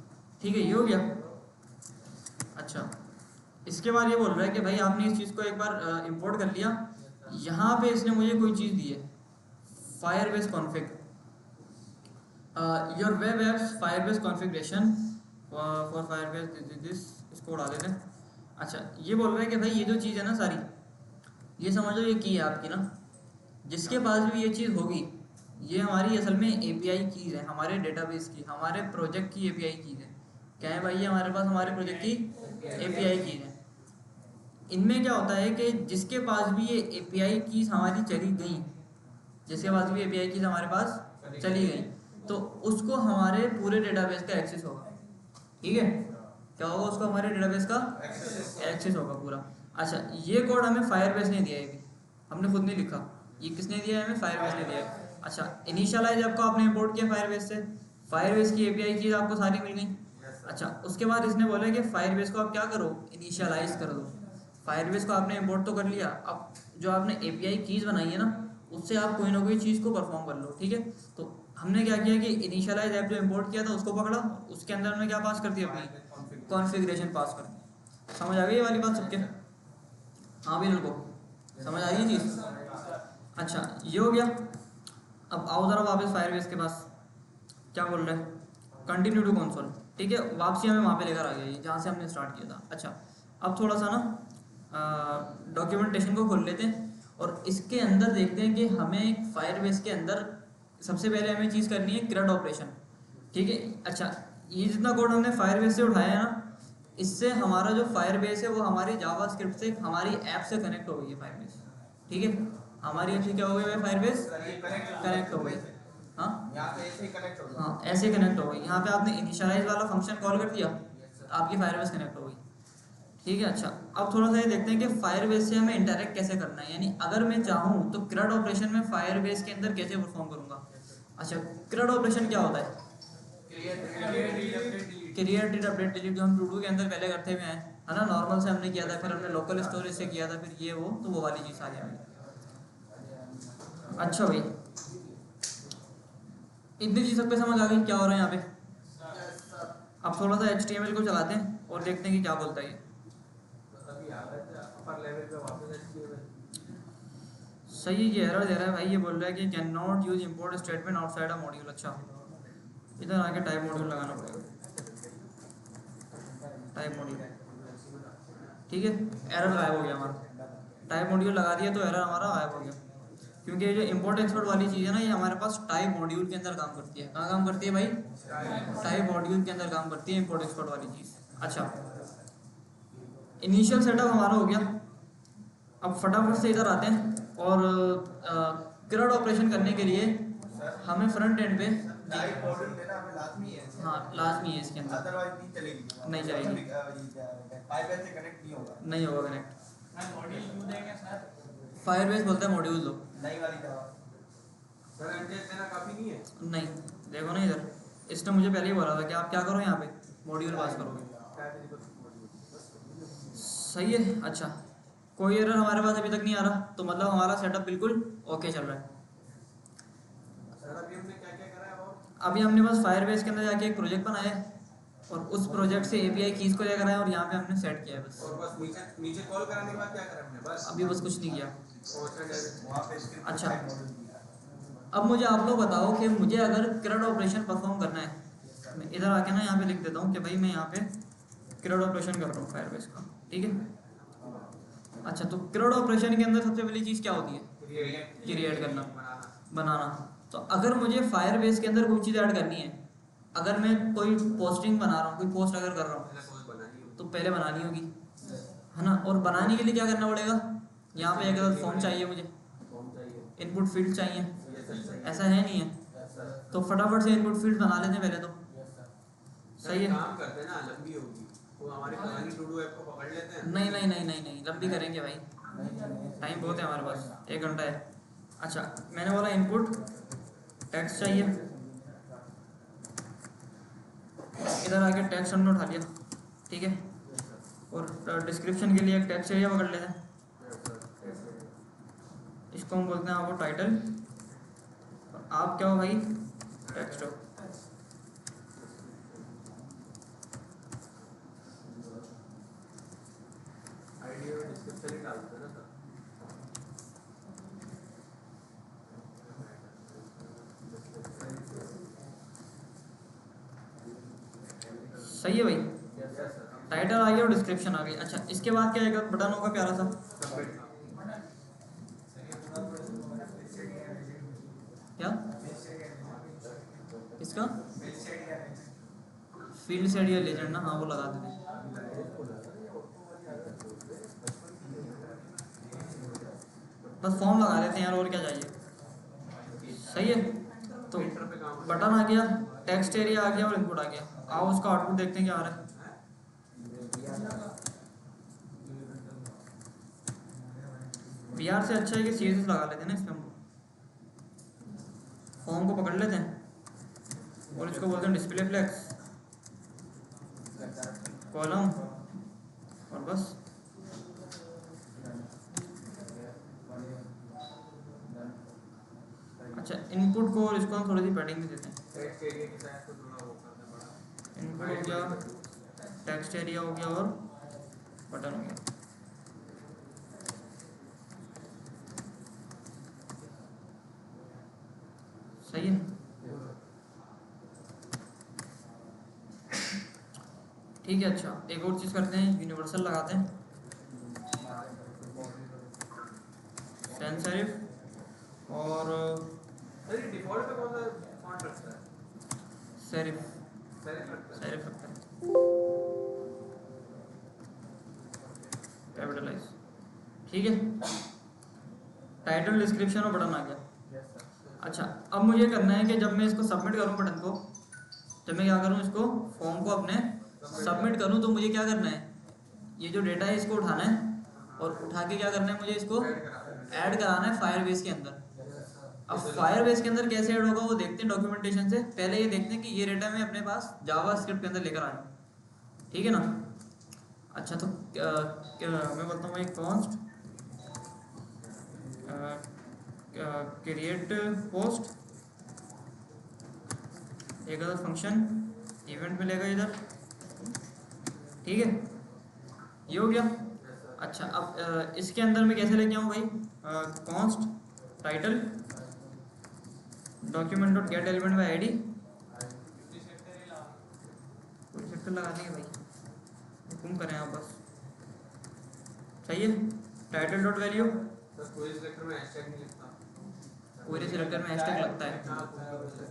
ठीक है। ये हो गया। अच्छा, इसके बाद ये बोल रहा है कि भाई आपने इस चीज़ को एक बार इंपोर्ट कर लिया। यहाँ पे इसने मुझे कोई चीज़ दी है, Firebase config, your web apps Firebase configuration for Firebase this, इसको उड़ा देते हैं। अच्छा, ये बोल रहे हैं कि भाई ये जो चीज़ है ना सारी, ये समझ लो ये की है आपकी ना, जिसके पास भी ये चीज़ होगी, ये हमारी असल में एपीआई कीज़ है, हमारे डेटाबेस की, हमारे प्रोजेक्ट की एपीआई कीज़ है। क्या है भाई, ये हमारे पास हमारे प्रोजेक्ट की एपीआई कीज़ है। इनमें क्या होता है कि जिसके पास भी ये एपीआई कीज़ हमारी चली गई, जिसके पास भी एपीआई कीज़ हमारे पास चली गई, तो उसको हमारे पूरे डेटाबेस का एक्सेस होगा। ठीक है, क्या होगा, उसको हमारे डेटाबेस का एक्सेस होगा पूरा। अच्छा, ये कोड हमें फायरबेस ने दिया है, अभी हमने खुद नहीं लिखा, ये किसने दिया है, हमें फायरबेस ने दिया है। अच्छा, इनिशियलाइज आपको आपने इंपोर्ट किया फायरबेस से, फायरबेस की एपीआई कीज़ आपको सारी मिल गई। अच्छा, उसके बाद इसने बोला कि फायरबेस को आप क्या करो, इनिशियलाइज कर दो। फायरबेस को आपने इंपोर्ट तो कर लिया, अब जो आपने एपीआई कीज़ बनाई है ना, उससे आप कोई ना कोई चीज़ को परफॉर्म कर लो। ठीक है, तो हमने क्या किया कि इनिशियलाइज ऐप जो इंपोर्ट किया था उसको पकड़ा, उसके अंदर हमने क्या पास कर दिया, अपनी कॉन्फ़िगरेशन पास कर दी। समझ आ गई ये वाली बात सबके? हाँ भी लड़को, समझ आ गई चीज़? अच्छा, ये हो गया। अब आओ ज़रा वापस फायरबेस के पास, क्या बोल रहे हैं, कंटिन्यू टू कंसोल। ठीक है, वापसी हमें वहाँ पे लेकर आ गया ये जहाँ से हमने स्टार्ट किया था। अच्छा, अब थोड़ा सा ना डॉक्यूमेंटेशन को खोल लेते हैं और इसके अंदर देखते हैं कि हमें फायरबेस के अंदर सबसे पहले हमें चीज़ करनी है CRUD ऑपरेशन। ठीक है, अच्छा, ये जितना कोड हमने फायरबेस से उठाया है ना, इससे हमारा जो फायरबेस है वो हमारी जावास्क्रिप्ट से, हमारी ऐप से कनेक्ट हो गई है फायरबेस। ठीक है, हमारी ऐप से क्या हो गई है, फायरबेस कनेक्ट हो गई। हाँ यहाँ पे ऐसे ही कनेक्ट हो हाँ, ऐसे कनेक्ट हो गई। यहाँ पे आपने इनिशियलाइज वाला फंक्शन कॉल कर दिया, आपकी फायरबेस कनेक्ट हो गई। ठीक है, अच्छा, अब थोड़ा सा ये देखते हैं कि फायरबेस से हमें इंटरेक्ट कैसे करना है, यानी अगर मैं चाहूँ तो CRUD ऑपरेशन में फायरबेस के अंदर कैसे परफॉर्म करूँगा। अच्छा, CRUD ऑपरेशन क्या होता है, क्रिएट डिलीट अपडेट डिलीट, जो हम टू के अंदर पहले करते हुए हैं, है ना, नॉर्मल से हमने किया था, फिर हमने लोकल स्टोरेज से किया था, फिर ये वो, तो वो वाली चीज़ सारी आ गई। अच्छा भाई, इतनी चीज़ सब पे समझ आ गई क्या हो रहा है यहाँ पे। अब थोड़ा सा HTML को चलाते हैं और देखते हैं कि क्या बोलता है ये। अभी आ रहा है अपर लेवल पे वापस HTML। सही है, ये एरर दे रहा है भाई, ये बोल रहा है कि can not use import statement outside a module. अच्छा, इधर आके टाइप मॉड्यूल लगाना पड़ेगा, टाइप मॉड्यूल। ठीक है, एरर गायब हो गया हमारा, टाइप मॉड्यूल लगा दिया तो एरर हमारा गायब हो गया, क्योंकि ये जो इंपोर्ट एक्सपोर्ट वाली चीज़ है ना, ये हमारे पास टाइप मॉड्यूल के अंदर काम करती है। कहाँ काम करती है भाई, टाइप मॉड्यूल के अंदर काम करती है इंपोर्ट एक्सपोर्ट वाली चीज़। अच्छा, इनिशियल सेटअप हमारा हो गया। अब फटाफट से इधर आते हैं और CRUD ऑपरेशन करने के लिए हमें फ्रंट एंड पे टाइप मॉड्यूल देना हमें लाजमी है। हाँ लाजमी है इसके अंदर, अदरवाइज नहीं चलेगी, नहीं चलेगी, फाइबर से कनेक्ट नहीं होगा। नहीं होगा कनेक्ट। मॉड्यूल क्यों देंगे सर? फायरबेस बोलता है मॉड्यूल दो। नई वाली दवा सर एमजेड देना काफी नहीं है? नहीं, देखो ना इधर, इसने मुझे पहले ही बोला था कि आप क्या करो यहाँ पे मॉड्यूल पास करोगे। क्या तेरी को मॉड्यूल सही है। अच्छा, कोई एरर हमारे पास अभी तक नहीं आ रहा, तो मतलब हमारा सेटअप बिल्कुल ओके चल रहा है। सर अभी हमने क्या क्या करा है और अभी हमने बस फायरबेस के अंदर जाके एक प्रोजेक्ट बनाया है और उस प्रोजेक्ट से एपीआई कीज़ को लेकर आए और यहाँ पे हमने सेट किया है बस। और बस नीचे नीचे कॉल कराने के बाद क्या करा हमने बस अभी बस कुछ नहीं किया। वहाँ पे स्क्रिप्ट अच्छा। टाइप मॉड्यूल दिया। अब मुझे आप लोग बताओ कि मुझे अगर CRUD ऑपरेशन परफॉर्म करना है, मैं इधर आके ना यहाँ पे लिख देता हूँ कि भाई मैं यहाँ पे CRUD ऑपरेशन कर रहा हूँ फायरबेस का। ठीक है, अच्छा, तो CRUD ऑपरेशन के अंदर सबसे पहली चीज़ क्या होती है, क्रिएट करना, बनाना। तो अगर मुझे फायरबेस के अंदर कोई चीज़ ऐड करनी है, अगर मैं कोई पोस्टिंग बना रहा हूँ, कोई पोस्ट अगर कर रहा हूँ, तो पहले बनानी होगी, है ना। और बनाने के लिए क्या करना पड़ेगा, यहाँ पे एक फॉर्म चाहिए मुझे, इनपुट फील्ड चाहिए, ऐसा है नहीं है, तो फटाफट से इनपुट फील्ड बना लेते हैं पहले तो। सही है, काम करते हैं ना, लंबी होगी वो हमारी पुरानी टू डू ऐप को पकड़ लेते हैं। नहीं नहीं नहीं नहीं नहीं, लंबी करेंगे भाई, टाइम बहुत है हमारे पास, 1 घंटा है। अच्छा, मैंने बोला इनपुट टेक्स्ट चाहिए, इधर आके टेक्स्ट हमने उठा लिया। ठीक है, और डिस्क्रिप्शन के लिए एक टेक्स्ट चाहिए, पकड़ लेते हैं, इसको हम बोलते हैं आपको टाइटल, और आप क्या हो भाई, टेक्स्ट हो। आईडी और डिस्क्रिप्शन ही डालते हैं ना सर। सही है भाई, यस सर। टाइटल टाइटल आ गया और डिस्क्रिप्शन आ गई। अच्छा इसके बाद क्या आएगा, बटन होगा प्यारा सा, सबमिट क्या इसका फील्ड सेट या लेजेंड ना, हाँ वो लगा देते हैं। बस फॉर्म लगा लेते हैं यार, और क्या चाहिए। सही है, तो बटन आ गया, टेक्स्ट एरिया आ गया और इनपुट आ गया। आओ उसका आउटपुट देखते हैं क्या आ रहा है। बीआर से अच्छा है कि सीएसएस लगा लेते हैं ना इसमें, हम फॉर्म को पकड़ लेते हैं और इसको बोलते हैं डिस्प्ले फ्लेक्स कॉलम, और बस अच्छा इनपुट को और इसको हम थोड़ी सी पैडिंग भी देते हैं। टेक्स्ट एरिया के साथ तो थोड़ा वो करना पड़ा। इनपुट हो गया, टेक्स्ट एरिया हो गया और बटन हो गया। सही है, ठीक है। अच्छा एक और चीज़ करते हैं, यूनिवर्सल लगाते हैं, सैंस सेरिफ और अरे डिफॉल्ट पे कौन सा फॉन्ट रखता है? सेरिफ, सेरिफ रखता है। सेरिफ रखते हैं, कैपिटलाइज, ठीक है। टाइटल, डिस्क्रिप्शन और बटन आ गया। अच्छा अब मुझे करना है कि जब मैं इसको सबमिट करूं बटन को, जब मैं क्या करूं, इसको फॉर्म को अपने सबमिट करूं, तो मुझे क्या करना है, ये जो डेटा है इसको उठाना है और उठा के क्या करना है, मुझे इसको ऐड कराना है फायरबेस के अंदर। अब फायरबेस के अंदर कैसे ऐड होगा वो देखते हैं डॉक्यूमेंटेशन से। पहले ये देखते हैं कि ये डेटा मैं अपने पास जावास्क्रिप्ट के अंदर लेकर आया हूँ, ठीक है ना। अच्छा तो मैं बोलता हूँ एक कॉन्स्ट क्रिएट पोस्ट, एक अदर फंक्शन इवेंट मिलेगा इधर, ठीक है, ये हो गया। अच्छा अब इसके अंदर मैं कैसे लेके आऊँ भाई, const title document dot gate element by ID, कोई सेक्टर लगा देंगे भाई, हुक्म करें आप बस, सही है। टाइटल डॉट वैल्यू, बस कोई सिलेक्टर में हैशटैग नहीं लिखता। पूरे सिलेक्टर में हैशटैग लगता है, हाँ, कोई लगता है।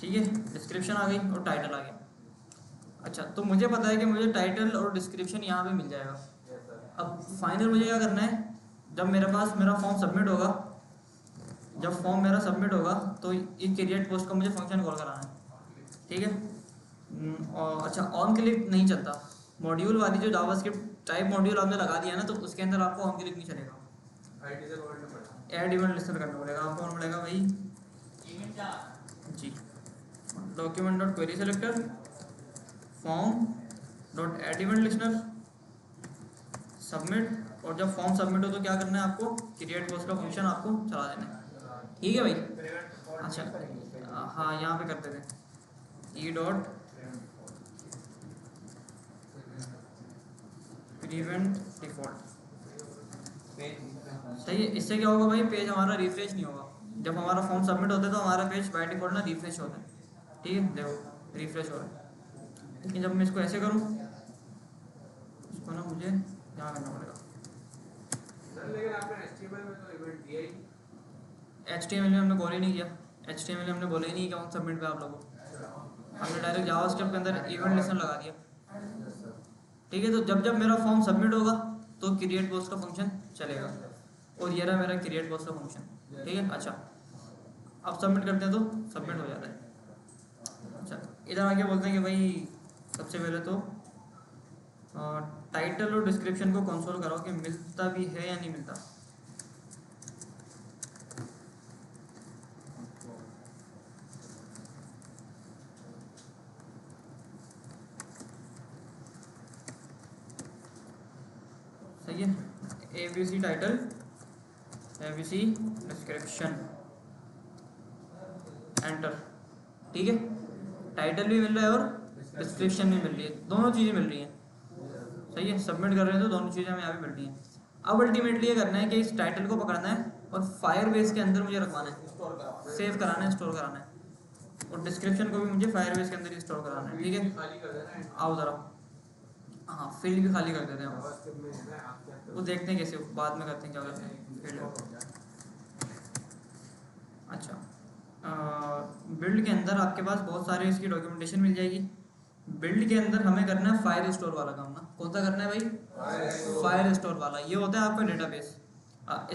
ठीक है। डिस्क्रिप्शन आ गई और टाइटल आ गया। अच्छा तो मुझे पता है कि मुझे टाइटल और डिस्क्रिप्शन यहाँ पे मिल जाएगा। अब फाइनल मुझे क्या करना है, जब मेरे पास मेरा फॉर्म सबमिट होगा, जब फॉर्म मेरा सबमिट होगा तो ये क्रिएट पोस्ट का मुझे फंक्शन कॉल कराना है, ठीक है। और अच्छा ऑन क्लिक नहीं चलता, मॉड्यूल वाली जो जावास्क्रिप्ट टाइप मॉड्यूल आपने लगा दिया ना, तो उसके अंदर आपको ऑन क्लिक नहीं चलेगा, आईडी से वर्ड पड़ा। ऐड इवेंट लिस्टर करना पड़ेगा आपको। कौन पड़ेगा भाई जी, document dot query selector form dot add event listener submit, और जब फॉर्म सबमिट हो तो क्या करना है आपको, क्रिएट पोस्ट का फंक्शन आपको चला देना है, ठीक है भाई। अच्छा हाँ यहाँ पे करते थे ई डॉट प्रीवेंट डिफॉल्ट, सही है। इससे क्या होगा भाई, पेज हमारा रिफ्रेश नहीं होगा। जब हमारा फॉर्म सबमिट होता है तो हमारा पेज बाय डिफॉल्ट ना रिफ्रेश होता है, ठीक है, देखो रिफ्रेश हो रहा है। लेकिन जब मैं इसको ऐसे करूँ, इसको ना मुझे यहाँ करना पड़ेगा। सर लेकिन आपने HTML में तो इवेंट दिया ही। HTML में हमने कॉल ही नहीं किया, HTML में हमने बोला ही नहीं कि सबमिट पे आप लोगों को, हमने डायरेक्ट जावास्क्रिप्ट के अंदर इवेंट लिस्टर लगा दिया, ठीक है। तो जब जब मेरा फॉर्म सबमिट होगा तो क्रिएट पोस्ट का फंक्शन चलेगा, और ये रहा मेरा क्रिएट पोस्ट का फंक्शन, ठीक है। अच्छा अब सबमिट करते हैं तो सबमिट हो जाता है। अच्छा इधर आगे बोलते हैं कि भाई सबसे पहले तो टाइटल और डिस्क्रिप्शन को कंसोल कराओ कि मिलता भी है या नहीं मिलता। सही है, ABC title, ABC description, enter, ठीक है। टाइटल भी मिल रहा है और डिस्क्रिप्शन भी मिल रही है, दोनों चीज़ें मिल रही हैं, सही है। सबमिट कर रहे हैं तो दोनों चीज़ें हमें यहाँ पे मिल रही हैं। अब अल्टीमेटली ये करना है कि इस टाइटल को पकड़ना है और फायरबेस के अंदर मुझे रखवाना है, सेव कराना है, स्टोर कराना है, और डिस्क्रिप्शन को भी मुझे फायरबेस के अंदर ही स्टोर कराना है, ठीक है। खाली कर देना है आओ ज़रा, हाँ फील्ड भी खाली कर देते हैं हम, जावास्क्रिप्ट में है ना आपके वो देखते हैं कैसे बाद में करते हैं क्या करते हैं फील्ड। अच्छा, बिल्ड के अंदर आपके पास बहुत सारे इसकी डॉक्यूमेंटेशन मिल जाएगी। बिल्ड के अंदर हमें करना है फायर स्टोर वाला काम ना, कौन सा करना है भाई? फायर स्टोर वाला। ये होता है आपका database,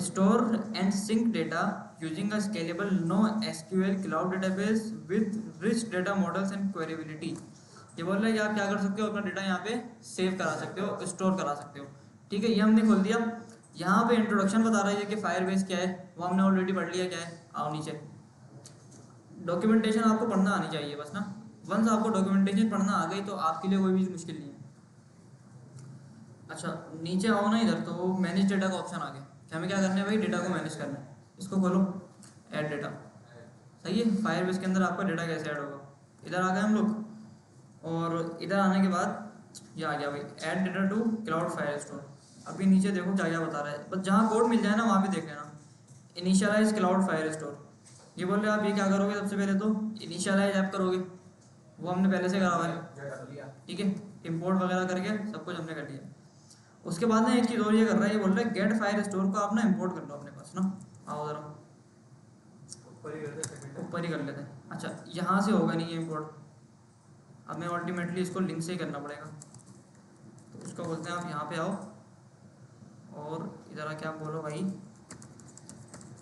store and sync data using a scalable no SQL cloud database with rich data models and queryability. ये बोल रहा है कि आप क्या कर सकते हो, अपना डेटा यहाँ पे सेव करा सकते हो, स्टोर करा सकते हो, ठीक है। ये हमने खोल दिया। यहाँ पे इंट्रोडक्शन बता रहा है कि फायरबेस क्या है, वो हमने ऑलरेडी पढ़ लिया क्या है। आओ नीचे, डॉक्यूमेंटेशन आपको पढ़ना आनी चाहिए बस ना। वंस आपको डॉक्यूमेंटेशन पढ़ना आ गई तो आपके लिए कोई भी मुश्किल नहीं है। अच्छा नीचे आओ ना इधर, तो मैनेज डेटा का ऑप्शन आ गया कि हमें क्या करना है भाई, डेटा को मैनेज करना है। इसको खोलो, ऐड डेटा, सही है। फायरबेस के अंदर आपका डेटा कैसे ऐड होगा, इधर आ गए हम लोग। और इधर आने के बाद ये आ गया भाई, add data to cloud Firestore. अभी नीचे देखो क्या क्या बता रहा है, बस जहाँ कोड मिल जाए ना वहाँ पे देख लेना। इनिशियलाइज क्लाउड फायर स्टोर, ये बोल रहे हैं आप ये क्या करोगे, सबसे पहले तो इनिशियलाइज ऐप करोगे, वो हमने पहले से करा हुआ है, ठीक है। इंपोर्ट वगैरह करके सब कुछ हमने कर लिया। उसके बाद ना एक चीज़ और ये कर रहा है, ये बोल रहा है गेट फायर स्टोर को आप ना इंपोर्ट कर लो अपने पास ना। आओ जरा ऊपर ही कर दे सेकंड ऊपर ही कर लेते हैं। अच्छा यहाँ से होगा नहीं ये इंपोर्ट, हमें अल्टीमेटली इसको लिंक से ही करना पड़ेगा। तो उसको बोलते हैं आप यहाँ पे आओ और इधर आके आप बोलो भाई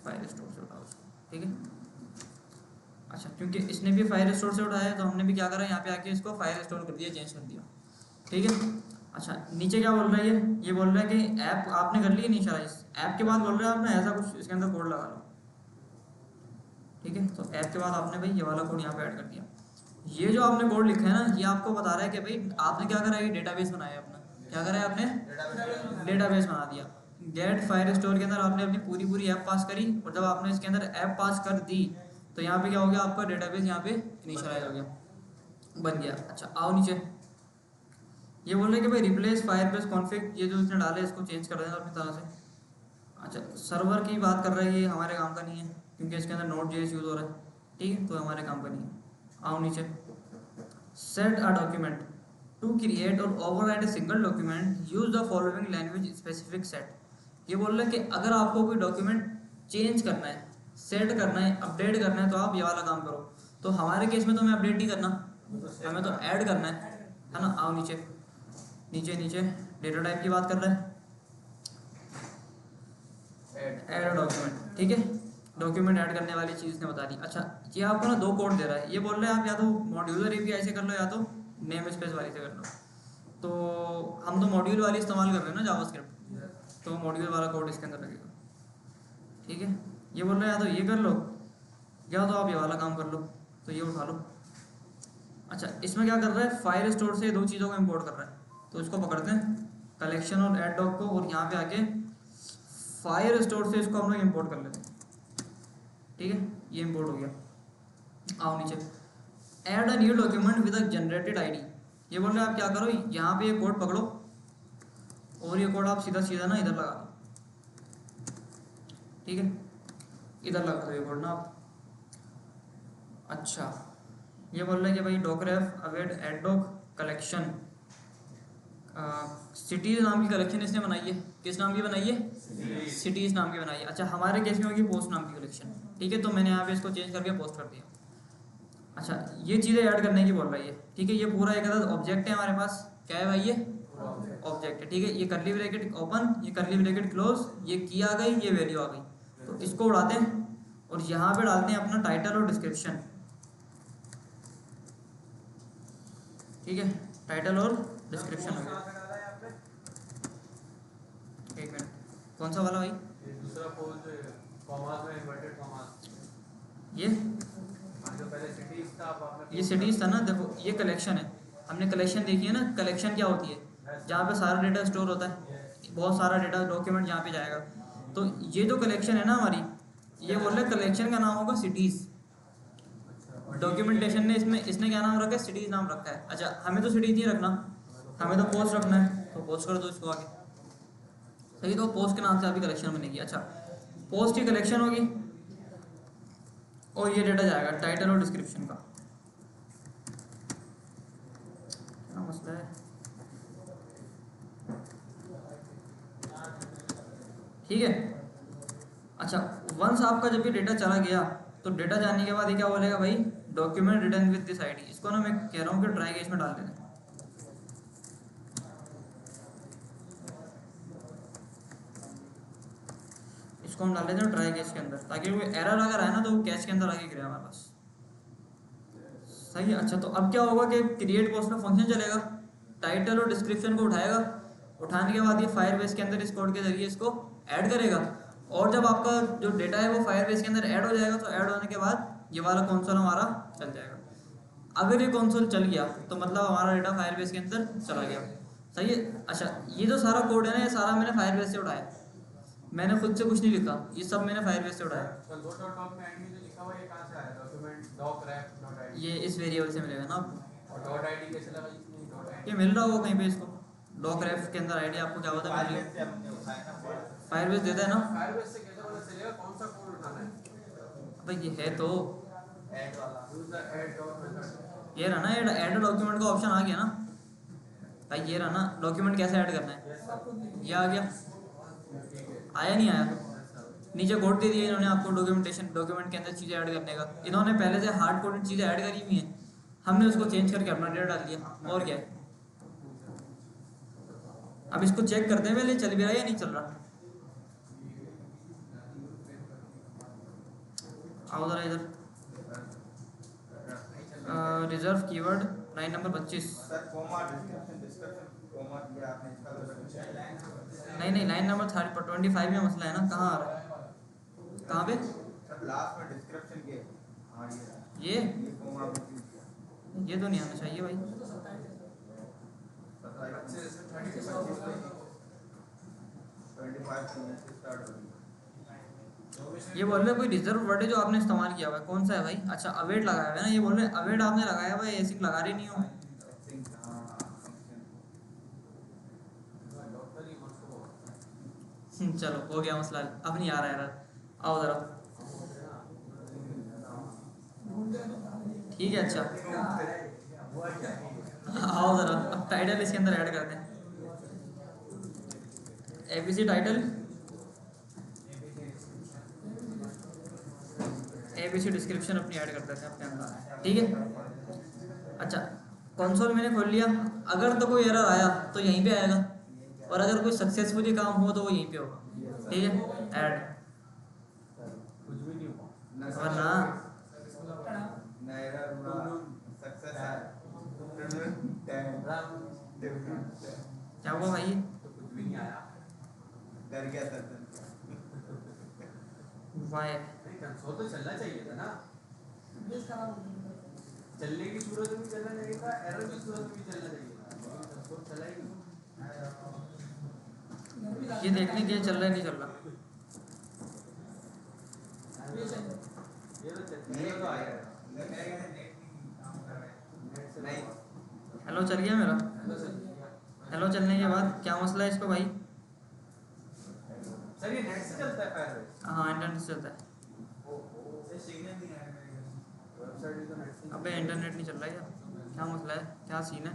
फायर स्टोर से उठाओ उसको, ठीक है। अच्छा क्योंकि इसने भी फायर स्टोर से उठाया है तो हमने भी क्या करा, यहाँ पे आके इसको फायर स्टोर कर दिया, चेंज कर दिया, ठीक है। अच्छा नीचे क्या बोल रहा है ये बोल रहा है कि ऐप आपने कर ली इनिशियलाइज, ऐप के बाद बोल रहा है आपने ऐसा कुछ इसके अंदर कोड लगा लो, ठीक है। तो ऐप के बाद आपने भाई ये वाला कोड यहाँ पे ऐड कर दिया। ये जो आपने कोड लिखा है ना, ये आपको बता रहा है कि भाई आपने क्या करा, ये डेटाबेस बनाया अपना, क्या करा है आपने, डेटाबेस बना दिया। गेट फायर स्टोर के अंदर आपने अपनी पूरी ऐप पास करी, और जब आपने इसके अंदर ऐप पास कर दी तो यहाँ पे क्या हो गया, आपका डेटाबेस यहाँ पे इनिशियलाइज हो गया, बन गया। अच्छा आओ नीचे, ये बोल रहे हैं कि भाई रिप्लेस फायरबेस कॉन्फ़िग, ये जो इसने डाले इसको चेंज कर देना अपनी तरह से। अच्छा सर्वर की बात कर रहा है, ये हमारे काम का नहीं है क्योंकि इसके अंदर Node.js यूज़ हो रहा है, ठीक है, तो हमारे काम का नहीं है। आओ नीचे, set a document to create और overwrite a single document use the following language specific set. ये बोल रहा है कि अगर आपको कोई डॉक्यूमेंट चेंज करना है, सेट करना है, अपडेट करना है तो आप ये वाला काम करो। तो हमारे केस में तो हमें अपडेट नहीं करना, हमें तो ऐड करना है ना। आओ नीचे नीचे डेटा टाइप की बात कर रहा है, ऐड डॉक्यूमेंट, ठीक है। डॉक्यूमेंट ऐड करने वाली चीज़ ने बता दी। अच्छा ये आपको ना दो कोड दे रहा है, ये बोल रहे हैं आप या तो मॉड्यूलर एपीआई से कर लो या तो नेम स्पेस वाली से कर लो। तो हम तो मॉड्यूल वाली इस्तेमाल कर रहे हैं ना जावास्क्रिप्ट, तो मॉड्यूल वाला कोड इसके अंदर लगेगा, ठीक है। ये बोल रहे हैं या तो ये कर लो या तो आप ये वाला काम कर लो, तो ये उठा लो। अच्छा इसमें क्या कर रहा है, फायर स्टोर से दो चीज़ों को इम्पोर्ट कर रहा है, तो इसको पकड़ते हैं कलेक्शन और ऐड डॉक को, और यहाँ पे आके फायर स्टोर से इसको हम लोग इम्पोर्ट कर लेते हैं, ठीक है। ये इम्पोर्ट हो गया। आओ नीचे, add a new document with a generated ID. ये बोल रहे हैं आप क्या करो, यहाँ पे ये कोड पकड़ो और ये कोड आप सीधा ना इधर लगा दो, ठीक है, इधर लगा दो ये कोड ना आप। अच्छा ये बोल रहे हैं कि भाई docref await add doc collection, cities नाम की कलेक्शन इसने बनाई है, किस नाम की बनाई है, सिटीज़ नाम की बनाई है। अच्छा हमारे केस में होगी पोस्ट नाम की कलेक्शन, ठीक है, तो मैंने यहाँ पे इसको चेंज करके पोस्ट कर दिया। अच्छा ये चीज़ें ऐड करने की बोल रही है, ठीक है। ये पूरा एक अदद ऑब्जेक्ट है हमारे पास, क्या है भाई, ये ऑब्जेक्ट है, ठीक है। ये करली ब्रैकेट ओपन, ये करली ब्रैकेट क्लोज, ये की आ गई, ये वैल्यू आ गई, तो इसको उड़ाते हैं और यहाँ पे डालते हैं अपना टाइटल और डिस्क्रिप्शन, ठीक है, टाइटल और डिस्क्रिप्शन हो गया। एक मिनट, कौन सा वाला भाई, ये दूसरा पोज कॉमास में इन्वर्टेड कॉमास, ये जो पहले सिटीज था अब आपने ये सिटीज़ था ना। देखो ये कलेक्शन है, हमने कलेक्शन देखी है ना। कलेक्शन क्या होती है, जहाँ पे सारा डेटा स्टोर होता है, बहुत सारा डेटा डॉक्यूमेंट जहाँ पे जाएगा। तो ये जो कलेक्शन है ना हमारी, ये बोल रहे कलेक्शन का नाम होगा सिटीज़। डॉक्यूमेंटेशन ने इसने क्या नाम रखा है, सिटीज़ नाम रखा है। अच्छा हमें तो सिटीज़ नहीं रखना, हमें तो पोस्ट रखना है, तो पोस्ट कर दो इसको आगे, सही। तो पोस्ट के नाम से आपकी कलेक्शन बनेगी। अच्छा पोस्ट की कलेक्शन होगी और ये डेटा जाएगा टाइटल और डिस्क्रिप्शन का, मसला है? ठीक है। अच्छा, वंस आपका जब ये डेटा चला गया तो डेटा जाने के बाद ये क्या बोलेगा भाई, document return with this ID. इसको ना मैं कह रहा हूँ कि ट्राई केस में डाल देना। इसको हम डाल देते हैं ट्राई केस के अंदर, ताकि वो एरर अगर आए ना तो वो कैश के अंदर आके गिरे हमारे पास। सही है। अच्छा, तो अब क्या होगा कि क्रिएट पोस्ट में फंक्शन चलेगा, टाइटल और डिस्क्रिप्शन को उठाएगा, उठाने के बाद ये फायरबेस के अंदर इस कोड के जरिए इसको ऐड करेगा, और जब आपका जो डेटा है वो फायरबेस के अंदर ऐड हो जाएगा तो ऐड होने के बाद ये वाला कंसोल हमारा चल जाएगा। अगर ये कंसोल चल गया तो मतलब हमारा डेटा फायरबेस के अंदर चला गया। सही है। अच्छा, ये जो सारा कोड है ना, ये सारा मैंने फायरबेस से उठाया, मैंने खुद से कुछ नहीं लिखा, ये सब मैंने फायरबेस से उठाया। तो दो डॉट डॉट में एंड में जो लिखा हुआ है ये कहाँ से आया? Document doc ref dot ID, ये इस वेरिएबल से मिलेगा ना आपको। और डॉट आईडी कैसे लगा? इसमें डॉट आईडी ये मिल रहा होगा कहीं पे इसको, डॉक रेफ के अंदर आईडी आपको क्या होता है, फाइल से हमने उठाया ना, फायरबेस देता है ना। फायरबेस से कैसे पता चलेगा कौन सा कोड उठाना है? भाई ये है तो, ऐड वाला use the add dot method. ये रहा ना, ऐड डॉक्यूमेंट का ऑप्शन आ गया ना भाई, ये रहा ना, डॉक्यूमेंट कैसे ऐड करना है, ये आ गया। आया नहीं आया तो नीचे कोड दे दिया इन्होंने आपको, डॉक्यूमेंटेशन, डॉक्यूमेंट के अंदर चीज़ें ऐड करने का। इन्होंने पहले से हार्ड कोडेड चीज़ें ऐड करी हुई हैं, हमने उसको चेंज करके अपना डेटा डाल दिया, और क्या है। अब इसको चेक करते हैं पहले चल भी रहा है या नहीं चल रहा। आओ जरा इधर, reserve keyword line number 25। Sir comma description comma दिया आपने, इसका तो नहीं, लाइन नंबर 25 में मसला है ना, कहाँ आ रहा है, कहाँ पे? सर लास्ट में डिस्क्रिप्शन के, हाँ ये कोमा में क्यों दिया? ये तो नहीं आना चाहिए भाई। 25 से स्टार्ट होगी। ये बोल रहे कोई रिजर्व वर्ड है जो आपने इस्तेमाल किया हुआ है, कौन सा है भाई? अच्छा, अवेट लगाया हुआ है ना, ये बोल रहे अवेट आपने लगाया हुआ है, एसिक लगा रही नहीं हो। चलो हो गया मसला, अब नहीं आ रहा है। आओ जरा, ठीक है। अच्छा आओ जरा, अब टाइटल इसके अंदर ऐड करते हैं, एबीसी टाइटल, एबीसी डिस्क्रिप्शन अपनी ऐड कर देते हैं अपने अंदर, ठीक है। अच्छा, कंसोल मैंने खोल लिया, अगर तो कोई एरर आया तो यहीं पे आएगा, और अगर कोई सक्सेसफुली काम हो तो वो यहीं पे होगा, ठीक है। ऐड कुछ भी नहीं हुआ वरना क्या हुआ भाई, तो कुछ भी नहीं आया। डर गया सर। वाई नहीं, कंसोल तो चलना चाहिए था ना, चलने की सूरत में भी चलना चाहिए था, एरर की सूरत में भी चलना चाहिए था, लेकिन कंसोल चला ही नहीं। ये देखने के चल रहा है नहीं चल रहा। ये तो नहीं चल तो आया नहीं हेलो चल गया मेरा, हेलो चलने के बाद क्या मसला है इसको भाई? सर ये नेट से चलता है फायरबेस? हाँ इंटरनेट से चलता है। वेबसाइट भी तो नेट से। अबे इंटरनेट नहीं चल रहा है क्या मसला है, क्या सीन है?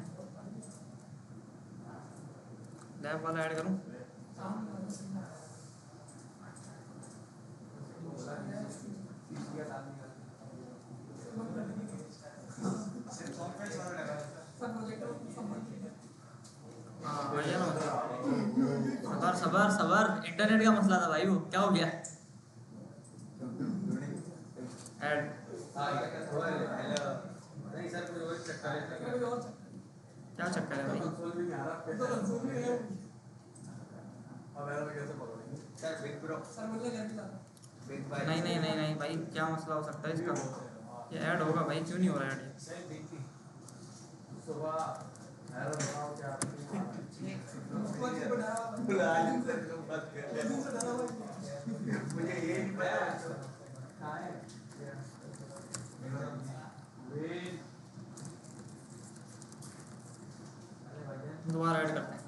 लैब वाला ऐड करूँ? हाँ बढ़िया ना, सबर सबर सबर, इंटरनेट का मसला था भाई, वो क्या हो गया? ऐड नहीं सर, कोई और चक्कर है, क्या चक्कर है भाई? कंसोल भी नहीं आ रहा। अब एरर कैसे पकड़ेंगे? Sir big bro big bye नहीं भाई, क्या मसला हो सकता है इसका? ये ऐड होगा भाई, क्यों नहीं हो रहा है ऐड? सुबह एरर बनाओ क्या? मुझे ये नहीं पता। कहाँ है? वेट। अरे भैया दोबारा ऐड करते हैं।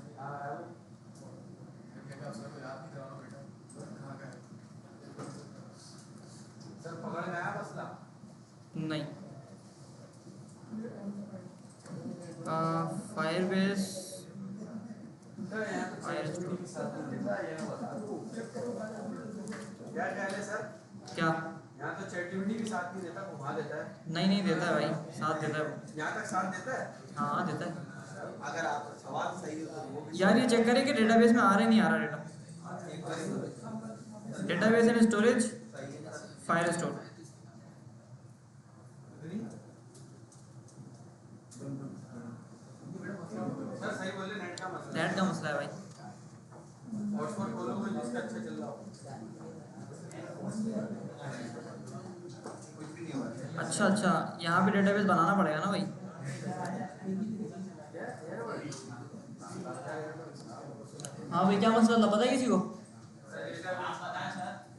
सर पकड़ में आया मसला? नहीं, फाइल स्टोर। क्या ख्याल है सर? क्या? यहाँ तो चैटजीपीटी भी साथ नहीं देता, घुमा देता है। नहीं देता है भाई, साथ देता है वो। यहाँ तक साथ देता है? हाँ देता है। अगर आप सवाल सही हो तो वो भी यार ये चेक करें कि डेटाबेस में आ रहा है नहीं आ रहा डेटा। एक बार डेटाबेस एंड स्टोरेज, सही है। File store. सर सही बोले, नेट का मसला है। नेट का मसला है भाई। हॉटस्पॉट खोलो कोई जिसका अच्छा चल रहा हो। कुछ भी नहीं हुआ। अच्छा, यहाँ पे डेटाबेस बनाना पड़ेगा ना भाई। हाँ भाई, क्या मसला था पता है किसी को?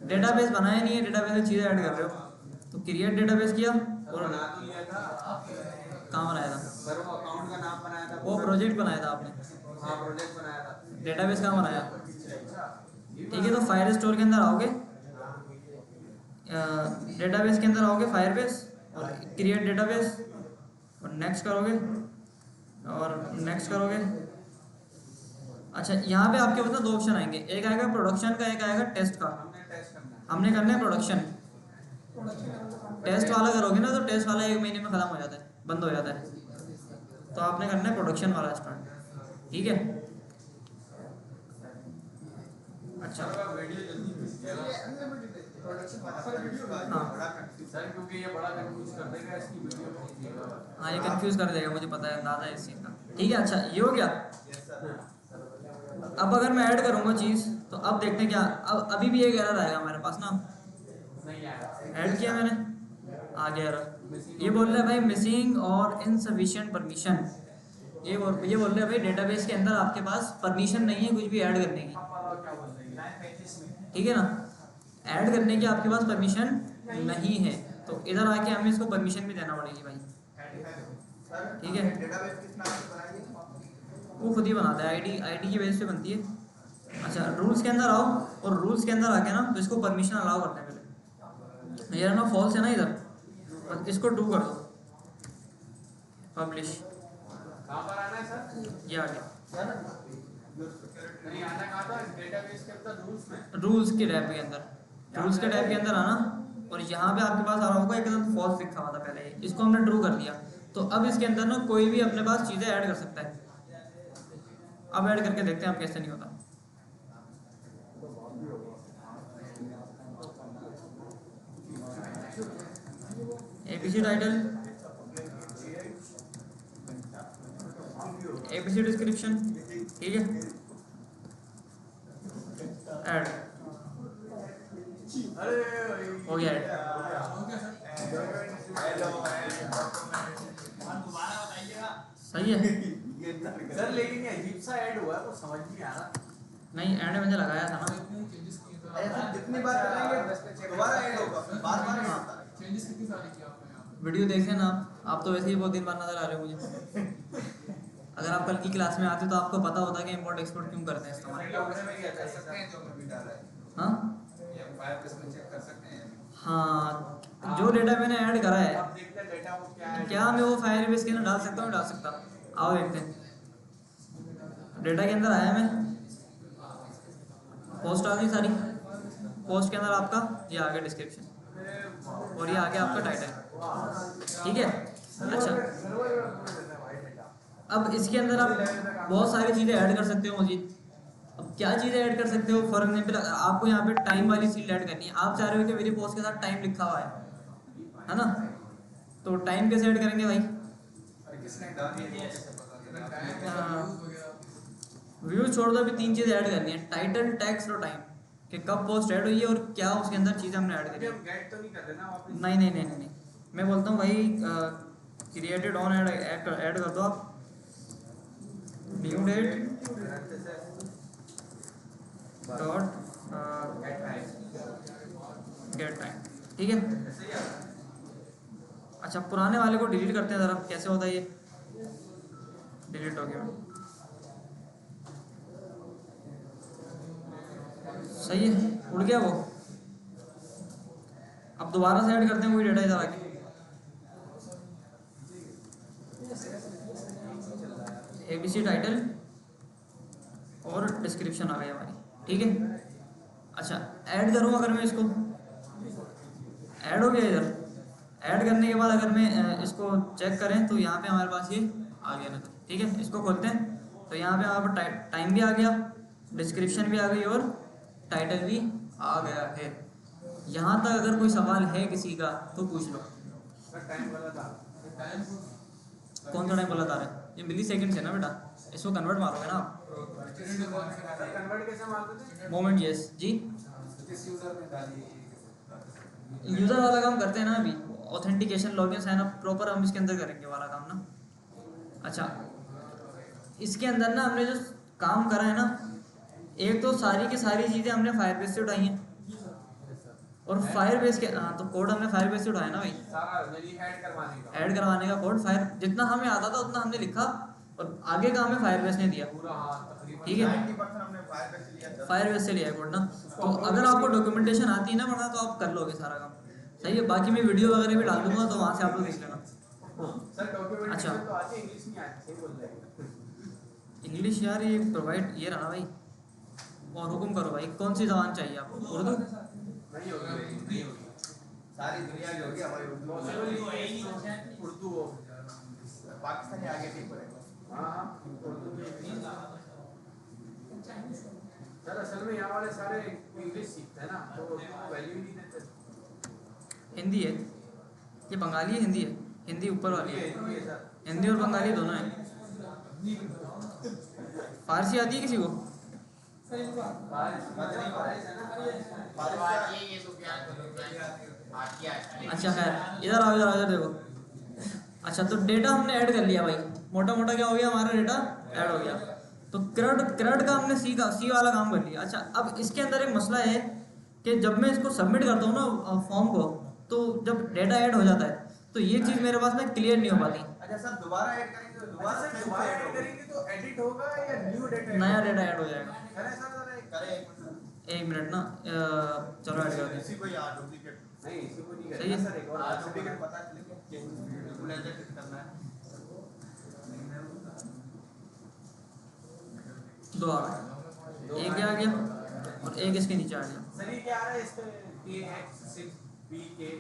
डेटाबेस बनाया नहीं है, डेटाबेस में चीज़ें ऐड कर रहे हो। तो क्रिएट डेटाबेस किया और बना तो लिया था। कहाँ बनाया था? सर वो अकाउंट का नाम बनाया था। वो प्रोजेक्ट बनाया था आपने। हाँ प्रोजेक्ट बनाया था। डेटाबेस कहाँ बनाया? ठीक है, तो फायर स्टोर के अंदर आओगे, डेटाबेस के अंदर आओगे, फायरबेस और क्रिएट डेटाबेस और नेक्स्ट करोगे और नेक्स्ट करोगे। अच्छा, यहाँ पे आपके पास 2 ऑप्शन आएंगे, एक आएगा प्रोडक्शन का, एक आएगा टेस्ट का। हमने टेस्ट करना है। हमने करना है प्रोडक्शन। टेस्ट वाला करोगे ना तो टेस्ट वाला 1 महीने में ख़त्म हो जाता है, बंद हो जाता है। तो आपने करना है प्रोडक्शन वाला स्टार्ट। ठीक है। अच्छा सर वीडियो जल्दी भेज दिया। हाँ सर क्योंकि ये बड़ा कंफ्यूज कर देगा, इसकी वीडियो भेज दिएगा। हाँ, ये कंफ्यूज कर देगा, मुझे पता है, अंदाजा है इस चीज़ का। ठीक है, अच्छा ये हो गया। अब अगर मैं ऐड करूँगा चीज़ तो अब देखते हैं क्या। अब अभी भी एक एरर आएगा हमारे पास ना। नहीं आया। ऐड किया मैंने, आ गया एरर। ये बोल रहा है भाई मिसिंग और इनसफिशिएंट परमिशन। ये बोल रहे हैं भाई डेटाबेस के अंदर आपके पास परमिशन नहीं है कुछ भी ऐड करने की। क्या बोल रही है? ठीक है ना, ऐड करने की आपके पास परमिशन नहीं है, तो इधर आके हमें इसको परमिशन भी देना पड़ेगी भाई। ठीक है, डेटाबेस किस नाम से बनाएंगे? वो खुद ही बनाता है, आईडी की बेस पे बनती है। अच्छा, रूल्स के अंदर आओ और रूल्स के अंदर आके ना तो इसको परमिशन अलाउ करते हैं पहले। ये ना फॉल्स है ना इधर, बस इसको डू कर दो, पब्लिश। कहाँ पर आना है सर? ये आ गया। नहीं आना कहाँ था? डेटाबेस के अंदर रूल्स में। रूल्स के टैब के अंदर, रूल्स के टैब के अंदर आना और यहाँ पे आपके पास आ रहा होगा एकदम फॉल्स लिखा हुआ था पहले, इसको हमने ट्रू कर दिया। तो अब इसके अंदर ना कोई भी अपने पास चीज़ें ऐड कर सकता है। अब ऐड करके देखते हैं अब कैसे नहीं होता। एबीसी टाइटल, एबीसी डिस्क्रिप्शन, ठीक है, ऐड हो गया ऐड। सही है। सर लेकिन ये अजीब सा ऐड हुआ है, वो समझ नहीं आ रहा। नहीं, ऐड मैंने लगाया था ना। ऐसा जितनी बार करेंगे दोबारा ऐड होगा, बार-बार नहीं आता। चेंजेस कितनी सारी किया आपने यहाँ पे? वीडियो देख लेना आप तो वैसे ही बहुत दिन बाद नजर आ रहे हो मुझे। अगर आप कल की क्लास में आते तो आपको पता होता कि इंपोर्ट एक्सपोर्ट क्यों करते हैं इस्तेमाल। में क्या कर सकते हैं जो मैं भी डाला है? हाँ ये फायरबेस में चेक कर सकते हैं। हाँ, जो डेटा मैंने ऐड करा है, अब देखते हैं डेटा वो क्या है। क्या मैं वो फायरबेस के अंदर डाल सकता हूँ? डाल सकता। आओ देखते हैं। डेटा के अंदर आया मैं, पोस्ट आ गई सारी। पोस्ट के अंदर आपका ये आ गया डिस्क्रिप्शन और ये आ गया आपका टाइटल। ठीक है, अच्छा अब इसके अंदर आप बहुत सारी चीज़ें ऐड कर सकते हो मजीद। अब क्या चीज़ें ऐड कर सकते हो? फॉर एग्जाम्पल आपको यहाँ पे टाइम वाली चीज़ ऐड करनी है। आप चाह रहे हो कि मेरी पोस्ट के साथ टाइम लिखा हुआ है ना, तो टाइम कैसे ऐड करेंगे भाई? किसने डाली है कैसे पता चलेगा? व्यूज छोड़ दो, अभी 3 चीज़ें ऐड करनी है, टाइटल, टेक्स्ट और टाइम, कि कब पोस्ट ऐड हुई है और क्या उसके अंदर चीज़ें हमने ऐड करी है। हम गेट तो नहीं कर रहे ना वापस? नहीं, मैं बोलता हूँ भाई क्रिएटेड ऑन ऐड कर दो आप, new date dot get time. ठीक है, अच्छा पुराने वाले को डिलीट करते हैं ज़रा, कैसे होता है ये? डिलीट हो गया, सही है, उड़ गया वो। अब दोबारा से ऐड करते हैं वही डेटा इधर आके। एबीसी टाइटल और डिस्क्रिप्शन आ गई हमारी, ठीक है। अच्छा ऐड करूँ अगर मैं इसको, ऐड हो गया इधर। ऐड करने के बाद अगर मैं इसको चेक करें तो यहाँ पे हमारे पास ये आ गया ना, ठीक है। इसको खोलते हैं तो यहाँ पे हमारे पास टाइम भी आ गया, डिस्क्रिप्शन भी आ गई और टाइटल भी आ गया है। यहाँ तक अगर कोई सवाल है किसी का तो पूछ लो। सर टाइम वाला था, कौन सा टाइम गलत आ रहा है? ये मिली सेकेंड है ना बेटा, इसको कन्वर्ट मारोगे ना आप। सर कन्वर्ट कैसे मारते थे? मोमेंट यस जी, किस यूजर में डालिए? यूज़र वाला काम करते हैं ना अभी, authentication login sign up proper हम इसके अंदर करेंगे वाला काम ना। अच्छा इसके अंदर ना हमने जो काम करा है ना, एक तो सारी की सारी चीज़ें हमने फायरबेस से उठाई हैं और फायरबेस के तो कोड हमने फायरबेस से उठाया ना भाई, सारा मेरी ऐड करवाने का, ऐड करवाने का कोड फायर जितना हमें आता था उतना हमने लिखा और आगे का हमें फायरबेस ने दिया, पूरा हाँ तकरीबन ठीक है। 90% हमने फायरबेस से लिया, फायरबेस से लिया है कोड ना, तो अगर आपको डॉक्यूमेंटेशन आती है ना पढ़ना तो आप कर लोगे सारा काम, सही है। बाकी मैं वीडियो वगैरह भी डाल दूंगा तो वहाँ से आप लोग देख लेना। सर डॉक्यूमेंटेशन अच्छा। तो आती है, इंग्लिश नहीं आती, सही बोल रहे हैं। इंग्लिश यार ये प्रोवाइड ये रहा भाई, और हुक्म करो भाई कौन सी जबान चाहिए आपको? उर्दू? नहीं होगी, नहीं होगी, सारी दुनिया की होगी हमारी उर्दू पॉसिबल उर्दू हो, पाकिस्तानी आगे ठीक पड़ेगा। हाँ उर्दू में। सर असल में यहाँ वाले सारे इंग्लिश सीखते हैं ना, तो वैल्यू नहीं देते। हिंदी है ये, बंगाली है, हिंदी है, हिंदी ऊपर वाली है, हिंदी है सर। हिंदी और बंगाली दोनों है। फारसी आती है किसी को? ये सुफियान को आती है। अच्छा खैर इधर आओ, इधर आओ, इधर देखो। अच्छा तो डेटा हमने ऐड कर लिया भाई, मोटा मोटा क्या हो गया हमारा डेटा ऐड हो गया। तो क्रड का हमने सी वाला काम कर लिया। अच्छा अब इसके अंदर एक मसला है कि जब मैं इसको सबमिट करता हूँ ना फॉर्म को, तो जब डेटा ऐड हो जाता है तो ये चीज़ मेरे पास में क्लियर नहीं हो पाती। अच्छा सर दोबारा ऐड करेंगे तो अच्छा सर दोबारा ऐड करेंगे तो एडिट होगा या न्यू डेटा? नया डेटा ऐड हो जाएगा। है ना सर? जरा करें एक मिनट ना, चलो ऐड कर इसी को यार डुप्लीकेट नहीं इसी को नहीं सही है। करना सर, एक और डुप्लीकेट पता चले चेंज बिल्कुल एडिट करना है। दो आ गए, एक ये आ गया और एक इसके नीचे आ गया। सर ये क्या आ रहा है इस पे? AX6BKA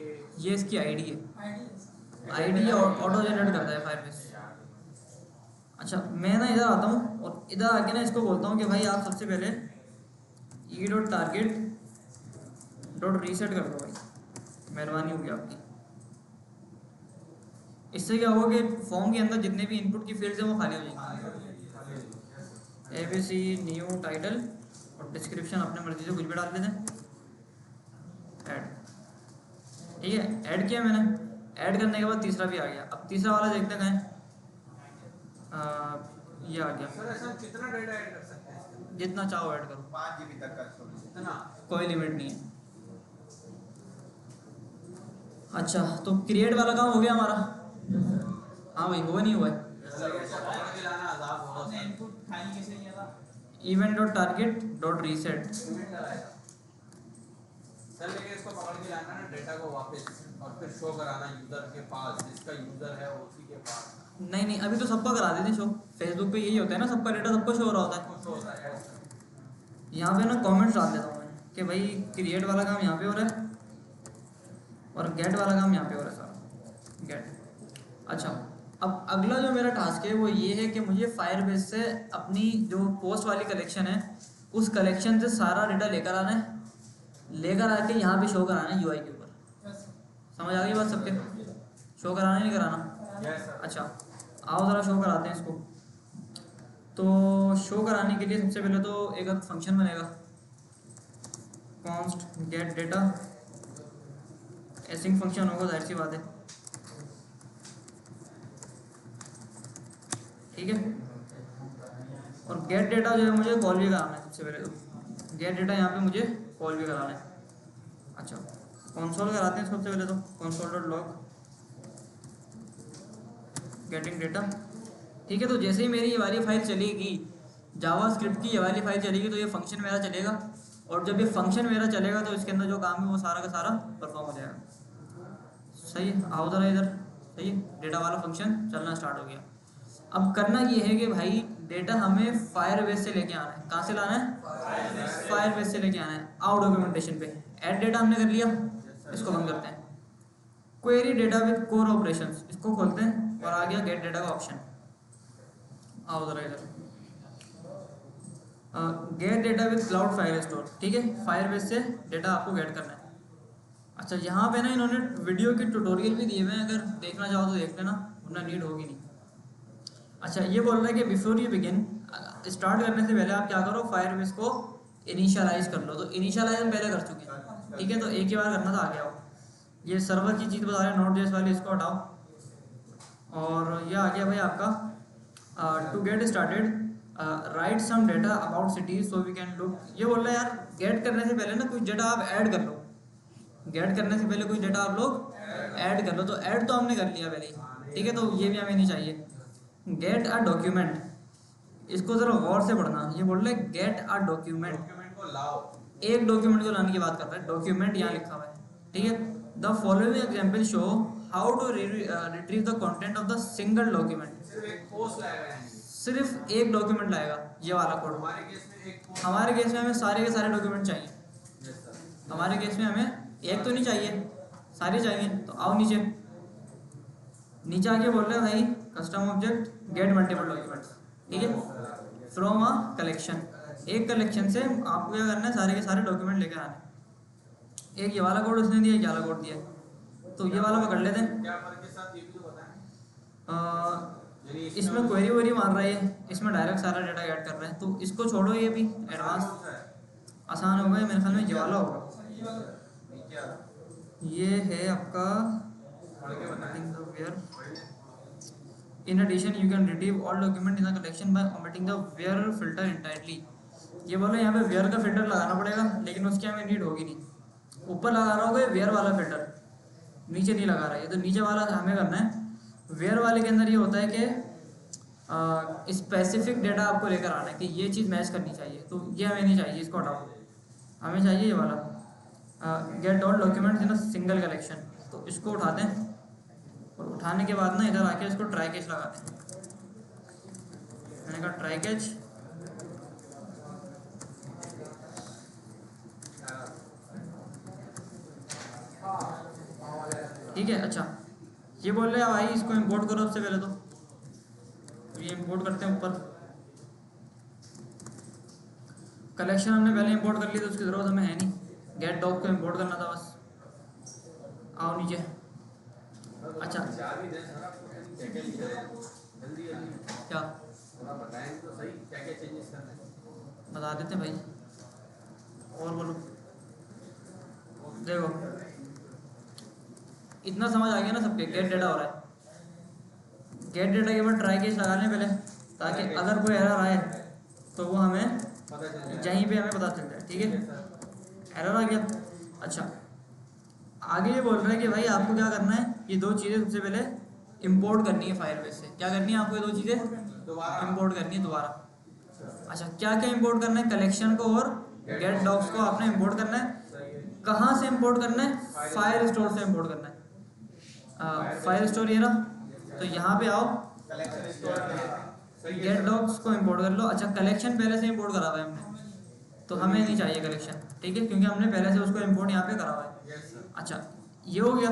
ये इसकी आईडी है, आईडी ऑटो जनरेट करता है फायरबेस। अच्छा मैं ना इधर आता हूँ और इधर आके ना इसको बोलता हूँ कि भाई आप सबसे पहले e.target .reset कर दो भाई, मेहरबानी होगी आपकी। इससे क्या होगा कि फॉर्म के अंदर जितने भी इनपुट की फील्ड्स हैं वो खाली हो जाएंगी। ABC न्यू टाइटल और डिस्क्रिप्शन अपने मर्जी से कुछ भी डाल देते हैं, ऐड, ठीक है। ऐड किया मैंने, ऐड करने के बाद तीसरा भी आ गया। अब तीसरा वाला देखते हैं, ये आ गया। सर ऐसा कितना डेटा ऐड कर सकते हैं? जितना चाहो ऐड करो, 5 GB तक का स्टोरेज। इतना? कोई लिमिट नहीं है। अच्छा तो क्रिएट वाला काम हो गया हमारा। हाँ भाई हुआ नहीं हुआ है। सर ऐसा पकड़ के लाना आजाद होगा सर। इनपुट खाली कैसे किया था? event.target.reset। सर लेकिन इसको पकड़ के लाना ना डेटा को वापस, और फिर शो कराना यूजर के पास, जिसका यूजर है उसी के पास। नहीं नहीं अभी तो सबका करा देते शो, फेसबुक पे यही होता है ना, सबका डेटा सबको शो हो रहा होता है। कुछ होता है यहाँ पे ना कमेंट्स डाल देता हूँ मैं कि भाई क्रिएट वाला काम यहाँ पे हो रहा है और गेट वाला काम यहाँ पे हो रहा है सारा, गेट। अच्छा अब अगला जो मेरा टास्क है वो ये है कि मुझे फायरबेस से अपनी जो पोस्ट वाली कलेक्शन है उस कलेक्शन से सारा डेटा लेकर आना है, लेकर आके यहाँ पे शो कराना है UI के ऊपर। समझ आ गई बात सबके? शो कराना नहीं कराना? Yes sir. अच्छा आओ ज़रा शो कराते हैं इसको। तो शो कराने के लिए सबसे पहले तो एक फंक्शन बनेगा, कॉन्स्ट गेट डेटा, एसिंग फंक्शन होगा, जाहिर सी बात है, ठीक है। और गेट डेटा जो है मुझे कॉल भी कराना है सबसे पहले, तो गेट डेटा यहाँ पे मुझे कॉल भी कराना है। अच्छा कंसोल कराते हैं सबसे पहले, तो console.log गेटिंग डेटा, ठीक है। तो जैसे ही मेरी ये वाली फाइल चलेगी, जावास्क्रिप्ट की ये वाली फाइल चलेगी, तो ये फंक्शन मेरा चलेगा, और जब ये फंक्शन मेरा चलेगा तो इसके अंदर जो काम है वो सारा का सारा परफॉर्म हो जाएगा। सही है, आओ ज़रा इधर, सही है। डेटा वाला फंक्शन चलना स्टार्ट हो गया। अब करना ये है कि भाई डेटा हमें फायरबेस से लेके आना है। कहाँ से लाना है? फायरबेस से लेके आना है। आओ डॉक्यूमेंटेशन पे, ऐड डेटा हमने कर लिया, इसको बंद करते हैं। Query data with core operations, इसको खोलते हैं और आ गया गेट डेटा का ऑप्शन। आओ जरा इधर, gate data with cloud fire store, ठीक है, फायरबेस से डेटा आपको गेट करना है। अच्छा, यहाँ पे ना इन्होंने वीडियो के ट्यूटोरियल भी दिए हुए हैं, अगर देखना चाहो तो देख लेना, वरना नीड होगी नहीं। अच्छा, ये बोल रहा है कि बिफोर यू बिगिन, स्टार्ट करने से पहले आप क्या करो, फायरबेस को इनिशियलाइज कर लो। तो इनिशियलाइज हम पहले कर चुके हैं, ठीक है, तो एक ही बार करना था, आ गया हो। ये सर्वर की चीज़ बता रहे हैं, नोट.js वाली, इसको हटाओ। और ये आ गया भाई आपका to get started write some data about cities so we can look. ये बोल रहा है यार, गेट करने से पहले ना कुछ डेटा आप ऐड कर लो, गेट करने से पहले कुछ डेटा आप लोग ऐड कर लो। तो ऐड तो हमने कर लिया पहले ही, ठीक है, तो ये भी हमें नहीं चाहिए। गेट अ डॉक्यूमेंट, इसको ज़रा गौर से पढ़ना। ये बोल रहे हैं गेट अ डॉक्यूमेंट, डॉक्यूमेंट को लाओ, एक डॉक्यूमेंट को लाने की बात कर रहा है, डॉक्यूमेंट यहाँ लिखा हुआ है, ठीक है। The following example show how to retrieve the content of the single document. सिर्फ एक पोस्ट लाएगा, यानी सिर्फ एक डॉक्यूमेंट लाएगा, ये वाला कोड। हमारे केस में एक पोस्ट। हमारे केस में हमें सारे के सारे डॉक्यूमेंट चाहिए। Yes sir. हमारे केस में हमें एक तो नहीं चाहिए, सारे चाहिए। तो आओ नीचे, नीचे आके बोल रहे हैं भाई custom object get multiple documents, ठीक है, फ्रॉम अ कलेक्शन। एक कलेक्शन से आपको क्या करना है, सारे के सारे डॉक्यूमेंट लेकर आने। एक ये वाला कोड उसने दिया, एक वाला कोड दिया, तो ये वाला पकड़ लेते हैं। क्या फर्क के साथ ये भी तो बताएं। यानी इसमें क्वेरी वेरी मार रहा है, इसमें डायरेक्ट सारा डाटा ऐड कर रहे हैं, तो इसको छोड़ो, ये भी एडवांस कौन सा है? आसान हो गया मेरे ख्याल में, ये वाला होगा। नीचे आ रहा। ये है आपका पढ़ के बताएं। Where. In addition, you can retrieve all document in the collection by omitting the where filter entirely। ये बोले यहाँ पे where का फिल्टर लगाना पड़ेगा, लेकिन उसकी हमें नीड होगी नहीं। ऊपर लगा रहा होगा where वाला फिल्टर, नीचे नहीं लगा रहा है, तो नीचे वाला हमें करना है। where वाले के अंदर ये होता है कि स्पेसिफिक डेटा आपको लेकर आना है कि ये चीज़ मैच करनी चाहिए, तो ये हमें नहीं चाहिए, इसको हटाओ। हमें चाहिए ये वाला get all documents in a single collection, तो इसको उठाते हैं और उठाने के बाद ना इधर आके इसको ट्राई कैच लगाते हैं। मैंने कहा ट्राई कैच, ठीक है। अच्छा, ये बोल रहे हैं भाई इसको इंपोर्ट करो सबसे पहले, तो ये इंपोर्ट करते हैं ऊपर। कलेक्शन हमने पहले इंपोर्ट कर ली, तो उसकी ज़रूरत हमें है नहीं, गेट डॉग को इंपोर्ट करना था बस। आओ नीचे। अच्छा, चाबी दें सर आपको, क्या क्या लिखा है जल्दी जल्दी क्या थोड़ा बताएं तो सही, क्या क्या चेंजेस करने हैं। बता देते भाई, और बोलो। देखो इतना समझ आ गया ना सबके, गेट डेटा हो रहा है। गेट डेटा के बाद ट्राई केस लगा लें पहले, ताकि अगर कोई एरर आए तो वो हमें पता चल जाए। यहीं पे हमें पता चल जाए, ठीक है। एरर आ गया। अच्छा, आगे ये बोल रहा है कि भाई आपको क्या करना है, ये दो चीज़ें सबसे पहले इंपोर्ट करनी है फायरबेस से। क्या करनी है आपको, ये दो चीज़ें दोबारा इंपोर्ट करनी है दोबारा। अच्छा, क्या क्या इंपोर्ट करना है, कलेक्शन को और गेट डॉग्स को आपने इंपोर्ट करना है। कहाँ से इंपोर्ट करना है, फायर स्टोर से इंपोर्ट करना है। फायर स्टोर ये ना, तो यहाँ पे आओ, कलेक्शन स्टोर गेट डॉग्स को इंपोर्ट कर लो। अच्छा, कलेक्शन पहले से इंपोर्ट करा हुआ है हमने, तो हमें नहीं चाहिए कलेक्शन, ठीक है, क्योंकि हमने पहले से उसको इंपोर्ट यहाँ पे करा हुआ है। अच्छा, ये हो गया।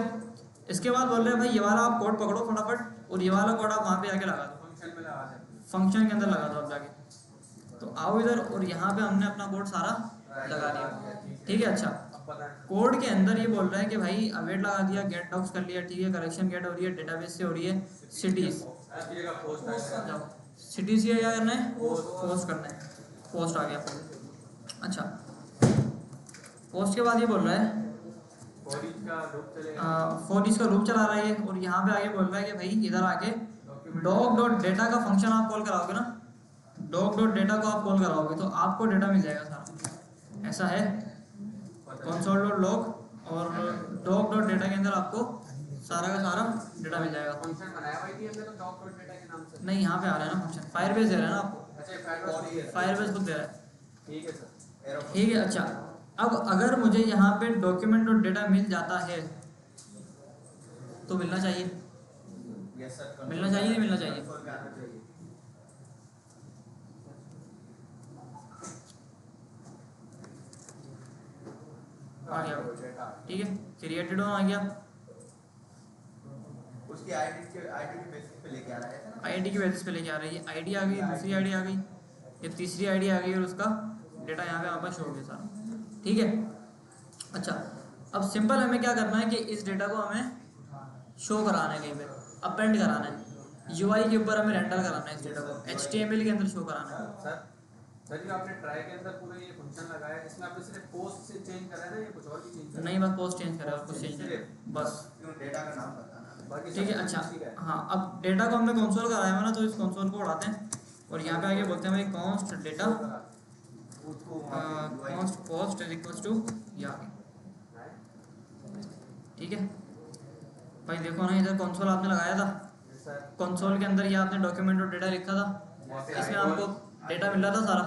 इसके बाद बोल रहे हैं भाई ये वाला आप कोड पकड़ो फटाफट, और ये वाला कोड आप वहाँ पे आके लगा दो, फंक्शन में लगा दें। फंक्शन के अंदर लगा दो आप जाके। तो आओ इधर, और यहाँ पे हमने अपना कोड सारा लगा दिया, ठीक है। अच्छा, अब बताएं। कोड के अंदर ये बोल रहा है कि भाई अवेट लगा दिया, गेट डॉक्स कर लिया, ठीक है, कलेक्शन गेट हो रही है, डेटाबेस से हो रही है, सिटीज। इसकी जगह पोस्ट है। जाओ, सिटीज से क्या करना है, पोस्ट करना है, पोस्ट आ गया। अच्छा, पोस्ट के बाद ये बोल रहा है फॉर ईच का लूप चलेगा। फॉर ईच का लूप चला रहा है, और यहाँ पे आगे बोल रहा है कि भाई इधर आके डॉग डॉट डेटा का फंक्शन आप कॉल कराओगे ना, डॉग डॉट डेटा को आप कॉल कराओगे तो आपको डेटा मिल जाएगा सारा। ऐसा है कंसोल डॉट लॉग और डॉग डॉट डेटा के अंदर आपको सारा का सारा डेटा मिल जाएगा। फंक्शन बनाया हुआ ही हमने तो डॉग डॉट डेटा के नाम से। नहीं, यहाँ पे आ रहा है ना फंक्शन, फायरबेस दे रहा है ना आपको, अच्छा, फायरबेस। फायरबेस खुद दे रहा है, ठीक है सर। ठीक है। अच्छा, अब अगर मुझे यहाँ पे डॉक्यूमेंट और डेटा मिल जाता है तो मिलना चाहिए, यस सर, मिलना चाहिए नहीं मिलना चाहिए, आ गया डेटा ठीक है, क्रिएटेड ऑन आ गया, उसकी आईडी के बेसिस पे लेके आ रहा है ना। आईडी की बेसिस पे लेके आ रही है, आईडी आ गई, दूसरी आईडी आ गई, ये तीसरी आईडी आ गई और उसका डेटा यहाँ पे हमारे पास शो हो गया सारा, ठीक है। अच्छा अब सिंपल हमें क्या करना है कि इस डेटा को हमें शो कराना है कहीं पे, अपेंड कराना है, यूआई के ऊपर हमें रेंडर कराना है इस डेटा को, एचटीएमएल के अंदर शो कराना है। सर जो आपने ट्राई के अंदर पूरा ये फंक्शन लगाया है, इसमें आपने सिर्फ पोस्ट से चेंज करा है ना, या कुछ और भी चेंज करा है? नहीं बस पोस्ट चेंज करा है, कुछ चेंज नहीं है, बस क्यों डेटा का नाम बताना। बाकी ठीक है। सब अच्छा ठीक है। हाँ, अब डेटा को हमने कंसोल कराया हुआ ना, तो इस कंसोल को उड़ाते हैं और यहाँ पे आगे बोलते हैं भाई कॉन्स्ट डेटा उसको const post is equal to ये आ गया, ठीक है भाई। देखो ना इधर कंसोल आपने लगाया था, सर कंसोल के अंदर ये आपने डॉक्यूमेंट और डेटा लिखा था, इसमें आपको डेटा मिल रहा था सारा,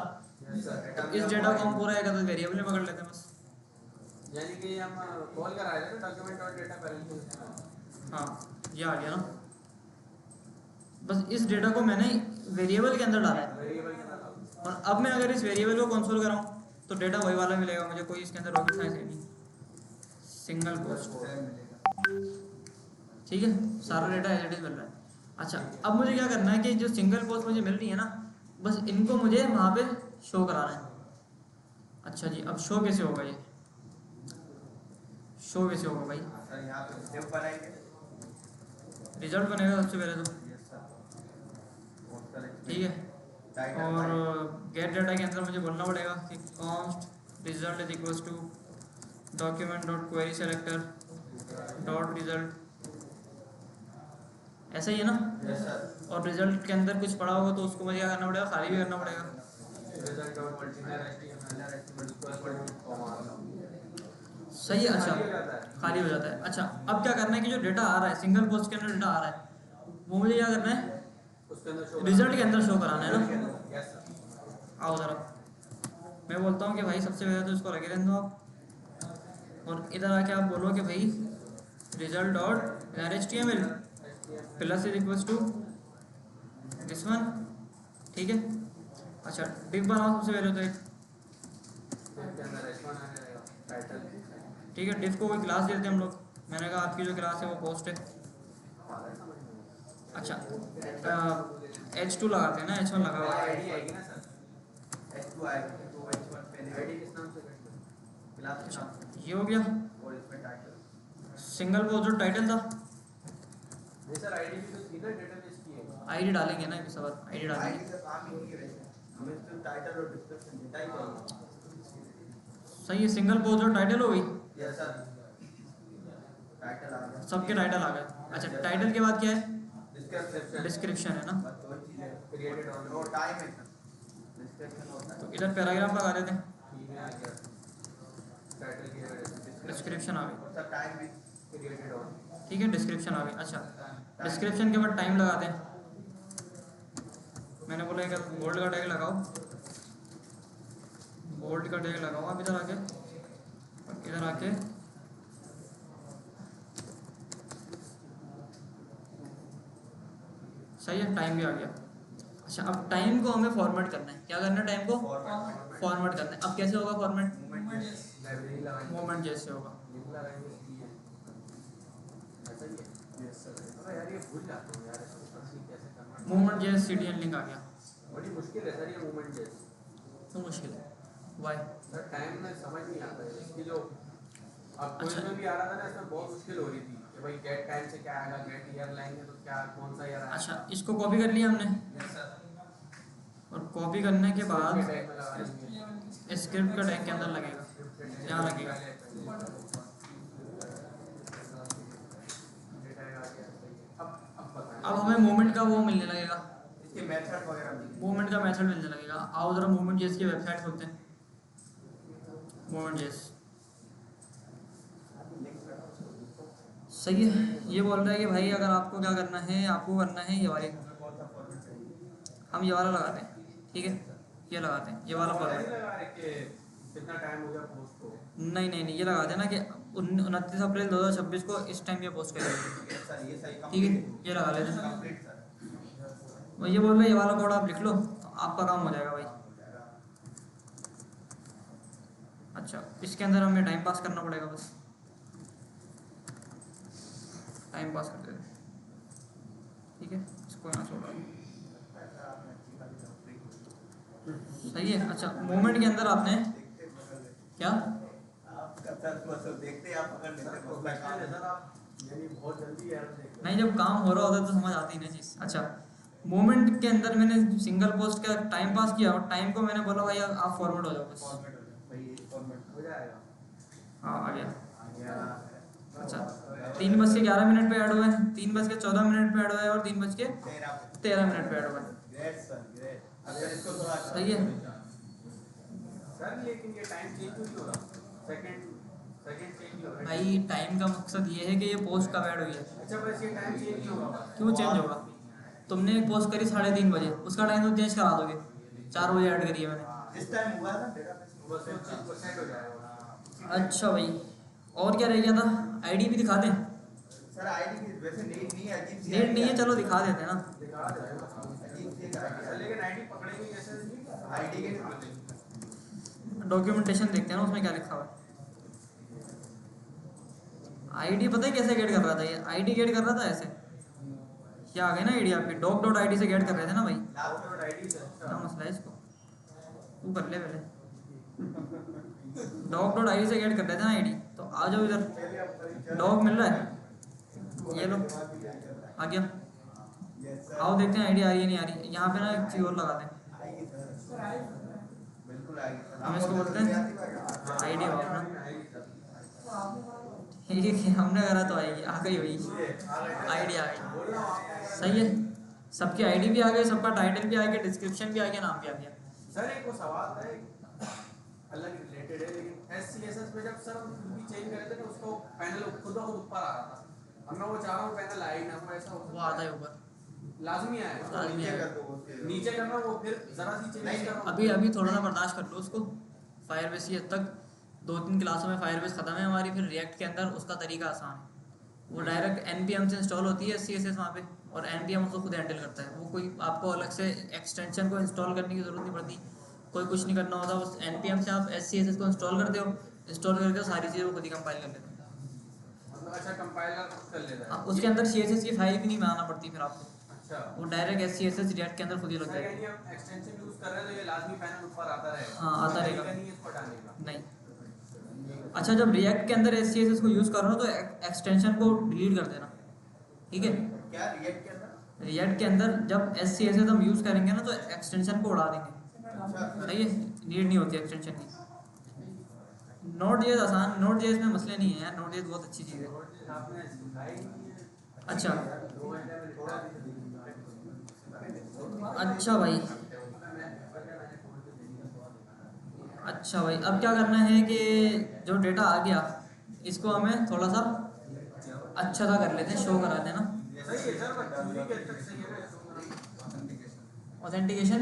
तो इस डेटा को हम पूरा एक वेरिएबल में पकड़ लेते हैं बस। यानी कि हम कॉल करा रहे थे डॉक्यूमेंट और डेटा पैरेलल। हाँ ये आ गया ना, बस इस डेटा को मैंने वेरिएबल के अंदर डाला है, वेरिएबल के अंदर और अब मैं अगर इस वेरिएबल को कंसोल कराऊं तो डेटा वही वाला मिलेगा मुझे, कोई इसके अंदर रॉकेट साइंस है नहीं, सिंगल पोस्ट, ठीक है, सारा डेटा एज इट इज मिल रहा है। अच्छा अब मुझे क्या करना है कि जो सिंगल पोस्ट मुझे मिल रही है ना, बस इनको मुझे वहाँ पे शो कराना है। अच्छा जी अब शो कैसे होगा, ये शो कैसे होगा भाई, सर यहाँ पे स्टेप बनाएंगे। रिजल्ट बनेगा सबसे पहले तो, यस सर। ठीक है, और गेट डाटा के अंदर मुझे बोलना पड़ेगा कि const result is equals to document dot query selector dot result, ऐसा ही है ना। Yes sir. और रिजल्ट के अंदर कुछ पड़ा होगा तो उसको मुझे क्या करना पड़ेगा, खाली भी करना पड़ेगा। रिजल्ट और मल्टीप्लाई सही है, अच्छा खाली हो जाता है। अच्छा अब क्या करना है कि जो डेटा आ रहा है सिंगल पोस्ट के अंदर डेटा आ रहा है वो मुझे क्या करना है, उसके अंदर शो रिजल्ट के अंदर शो कराना है ना। Yes sir. आओ जरा, मैं बोलता हूँ कि भाई सबसे पहले तो इसको लगे रहने दो आप, और इधर आके आप बोलो कि भाई result dot HTML plus is equals to this one, ठीक है। अच्छा डिफ बनाओ सबसे पहले तो एक, इसके अंदर h1 आ जाएगा टाइटल। ठीक है, डिफ को कोई क्लास देते हैं हम लोग, मैंने कहा आपकी जो क्लास है वो पोस्ट है। अच्छा H2 लगाते हैं ना, H1 लगा हुआ है, आईडी आएगी ना सर? H2 आएगा तो H1 पहले आईडी किस नाम से करते हैं? क्लास के नाम ये हो गया और इसमें टाइटल। सिंगल पोस्ट जो टाइटल था, नहीं सर आईडी भी तो थी ना डेटाबेस की है। आईडी डालेंगे ना, इस बार आईडी डालेंगे। आईडी का काम ही नहीं है वैसे, हमें सिर्फ टाइटल और डिस्क्रिप्शन डेटा ही चाहिए। सही है, सिंगल पोस्ट और टाइटल हो गई, यस सर। टाइटल आ गया, सबके टाइटल आ गए। अच्छा टाइटल के बाद क्या है, डिस्क्रिप्शन डिस्क्रिप्शन है ना, बस दो चीजें क्रिएटेड ऑन नो टाइम है सर। डिस्क्रिप्शन होता है तो इधर पैराग्राफ लगा देते हैं, की में आ गया टाइटल की जगह डिस्क्रिप्शन आ गई, सर टाइम में क्रिएटेड ऑन। ठीक है, डिस्क्रिप्शन आ गई। अच्छा डिस्क्रिप्शन के बाद टाइम लगाते हैं, मैंने बोला एक बोल्ड का टैग लगाओ, बोल्ड का टैग लगाओ आप इधर आके, और इधर आके सही है, टाइम भी आ गया। अच्छा अब टाइम को हमें फॉर्मेट करना है, क्या करना है, टाइम को फॉर्मेट करना है। अब कैसे होगा फॉर्मेट, लाइब्रेरी लगाएंगे, मोमेंट जैसे होगा, लिंक लगाएंगे की है ऐसा ही है। Yes sir. अरे यार ये भूल जाता हूं यार, इसको प्रोसीड कैसे करना है। मूवमेंट जैस CDN लिंक आ गया, बड़ी मुश्किल है सर ये मूवमेंट जैस। तो मुश्किल है वाई। सर टाइम में समझ नहीं आता है इसकी जो अब कोई अच्छा। में भी आ रहा था ना, इसमें बहुत मुश्किल हो रही थी कि भाई गेट टाइम से क्या आएगा, गेट ईयर लाएंगे तो क्या कौन सा ईयर आएगा। अच्छा इसको कॉपी कर लिया हमने, यस सर। और कॉपी करने के बाद टाइम में लगा देंगे, स्क्रिप्ट का टैग के अंदर लगेगा, यहाँ लगेगा। अब बताएं। अब हमें मूवमेंट का वो मिलने लगेगा, इसके मेथड वगैरह भी मूवमेंट का मेथड मिलने लगेगा। आओ जरा मूवमेंट जेस की वेबसाइट खोलते हैं, मूवमेंट जेस सही है। ये बोल रहा है कि भाई अगर आपको क्या करना है, आपको करना है ये वाली, कौन सा फॉर्मेट चाहिए। हम ये वाला लगाते हैं, ठीक है, ये लगाते हैं, ये वाला फॉर्मेट। लगा रहे कि कितना टाइम हो गया पोस्ट को। नहीं नहीं नहीं, ये लगाते हैं ना कि 29 अप्रैल 2026 को इस टाइम ये पोस्ट करेंगे, यस सर ये सही ठीक है, ये लगा लेते हैं। Complete sir. वो ये बोल रहे हैं ये वाला कोड आप लिख लो तो आपका काम हो जाएगा भाई। अच्छा इसके अंदर हमें टाइम पास करना पड़ेगा, बस टाइम पास करते हैं, ठीक है। इसको यहाँ छोड़ा, सही है। अच्छा मूवमेंट के अंदर आपने क्या देखते आप पकड़ लेते प्रोफेशनल है सर आप, यानी बहुत जल्दी यार देख नहीं, जब काम हो रहा होता है तो समझ आती है ना चीज़। अच्छा मूवमेंट के अंदर मैंने सिंगल पोस्ट का टाइम पास किया और टाइम को मैंने बोला भाई आप फॉरवर्ड हो जाओ बस। फॉर्मेट हो जाए भाई, फॉर्मेट हो जाएगा। हाँ आ गया। या अच्छा 3:11 पे ऐड हुआ है, 3:14 पे ऐड हुआ है और 3:13 पे ऐड हुआ है। Great sir great. अगर इसको थोड़ा सही है। सर लेकिन ये टाइम चेंज क्यों नहीं हो रहा? सेकंड चेंज नहीं हो रहा भाई टाइम का मकसद ये है कि ये पोस्ट कब ऐड हुई है। अच्छा बस ये टाइम चेंज नहीं होगा। क्यों चेंज होगा? तुमने एक पोस्ट करी 3:30 बजे, उसका टाइम तो चेंज करा दोगे, 4 बजे ऐड करी है मैंने। इस टाइम हुआ था डेटाबेस बस 25% हो जाएगा। अच्छा भाई और क्या रह गया था? आईडी भी दिखा दें? सर आईडी की वैसे नहीं है, अजीब सी डेट नहीं है, चलो दिखा देते हैं ना। दिखा देगा। अजीब सी सर लेकिन आईडी पकड़ेंगे कैसे? आईडी के डॉक्यूमेंटेशन देखते हैं ना उसमें क्या लिखा हुआ है। आईडी पता है कैसे गेट कर रहा था ये? आईडी गेट कर रहा था ऐसे, क्या आ गया ना आईडी आपकी doc.id से गेट कर रहे थे ना भाई। लास्ट नोट आईडी से क्या मसला है इसको, तू कर ले पहले। doc.id से गेट कर रहे थे ना आईडी, तो आ जाओ इधर। डॉग मिल रहा है, ये लो आ गया। आओ देखते हैं आईडी आ रही है नहीं आ रही। यहाँ पे ना एक चीज़ और लगाते हैं, आएगी सर, बिल्कुल आएगी। हम इसको बोलते हैं आईडी अपना। ठीक है हमने करा तो आएगी, आ गई हुई आईडी आ गई। सही है, सबकी आईडी भी आ गई, सबका टाइटल भी आ गया, डिस्क्रिप्शन भी आ गया, नाम भी आ गया। सर एक वो सवाल है अलग रिलेटेड है, लेकिन SCSS में जब सर हम भी चेंज करे थे ना उसको पैनल खुद ब खुद ऊपर आ रहा था। अब मैं वो चाह रहा हूँ पैनल आए ही ना, वो ऐसा वो आता है ऊपर, लाजमी आएगा। लाजमी नीचे आएगा। कर दो उसके। नीचे करना वो फिर जरा सी चेंज करना। अभी थोड़ा सा बर्दाश्त कर लो उसको। फायरबेस की हद तक 2-3 क्लासों में फायरबेस ख़त्म है हमारी, फिर रिएक्ट के अंदर उसका तरीका आसान है। वो डायरेक्ट NPM से इंस्टॉल होती है SCSS वहाँ पे, और NPM उसको खुद हैंडल करता है। वो कोई आपको अलग से एक्सटेंशन को इंस्टॉल करने की ज़रूरत नहीं पड़ती, कोई कुछ नहीं करना होता। बस NPM से आप SCSS को इंस्टॉल करते हो, इंस्टॉल करके सारी चीज़ें वो खुद ही कंपाइल कर लेते हैं। अच्छा कंपाइलर कर लेता है। आप उसके अंदर CSS की फाइल भी नहीं बनाना पड़ती फिर आपको, अच्छा वो डायरेक्ट SCSS रिएक्ट के अंदर खुद ही लग सर जाएगा। यानी हम एक्सटेंशन यूज कर रहे हैं तो ये लाजमी पैनल ऊपर आता रहेगा। हाँ, आता रहेगा। नहीं इसको हटाने का। नहीं। अच्छा जब रिएक्ट के अंदर SCSS को यूज़ कर रहे हो तो एक्सटेंशन को डिलीट कर देना, ठीक है। क्या रिएक्ट के अंदर? रिएक्ट के अंदर जब SCSS हम यूज़ करेंगे ना तो एक्सटेंशन को उड़ा देंगे, अच्छा सही है, नीड नहीं होती एक्सटेंशन की। Node.js आसान, Node.js में मसले नहीं है यार, Node.js बहुत अच्छी चीज़ है। आपने सिखाई नहीं है। अच्छा 2 घंटे में थोड़ा अच्छा भाई, अच्छा भाई अब क्या करना है कि जो डेटा आ गया इसको हमें थोड़ा सा अच्छा सा कर लेते हैं, शो करा देना। सही है सर, बट चूरी के तक सही है। ऑथेंटिकेशन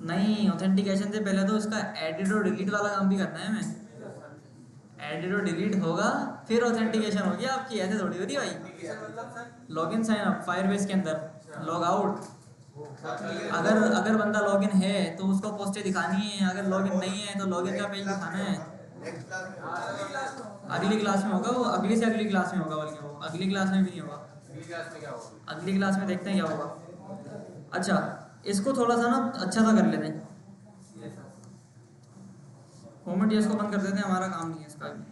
नहीं, ऑथेंटिकेशन से पहले तो इसका एडिट और डिलीट वाला काम भी करना है हमें। एडिट और डिलीट होगा फिर ऑथेंटिकेशन होगी आपकी, ऐसे थोड़ी होती भाई। मतलब sir login sign up Firebase के अंदर, लॉग आउट। अगर बंदा लॉगिन है तो उसको पोस्टें दिखानी है, अगर लॉगिन नहीं है तो लॉगिन का पेज दिखाना है। नेक्स्ट क्लास में अगली क्लास में होगा वो, अगली से अगली क्लास में होगा, बल्कि वो अगली क्लास में भी नहीं होगा, अगली क्लास में क्या होगा? अगली क्लास में देखते हैं क्या होगा। अच्छा इसको थोड़ा सा ना अच्छा सा कर लेते हैं, होमोजेस को बंद कर देते हैं, हमारा काम नहीं है इसका भी।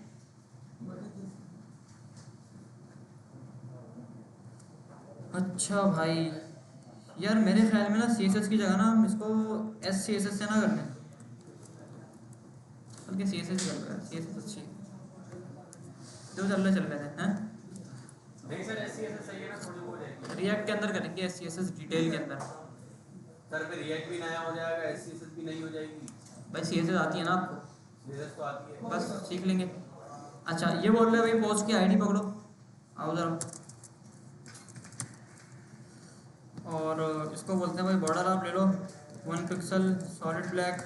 अच्छा भाई यार मेरे ख्याल में ना CSS की जगह ना हम इसको SCSS से ना कर लें, बल्कि CSS ही कर रहा है, CSS अच्छी है जो चल रहे हैं। नहीं सर SCSS सही है ना, थोड़ी हो जाएगी। रिएक्ट के अंदर करेंगे SCSS डिटेल के अंदर। सर फिर रिएक्ट भी नया हो जाएगा, SCSS भी नहीं हो जाएगी। भाई CSS आती है ना आपको, CSS तो आती है। बस सीख लेंगे। अच्छा ये बोल रहे हैं भाई पोस्ट की आईडी पकड़ो, आओ जरा। और इसको बोलते हैं भाई बॉर्डर आप ले लो 1 पिक्सल सॉलिड ब्लैक,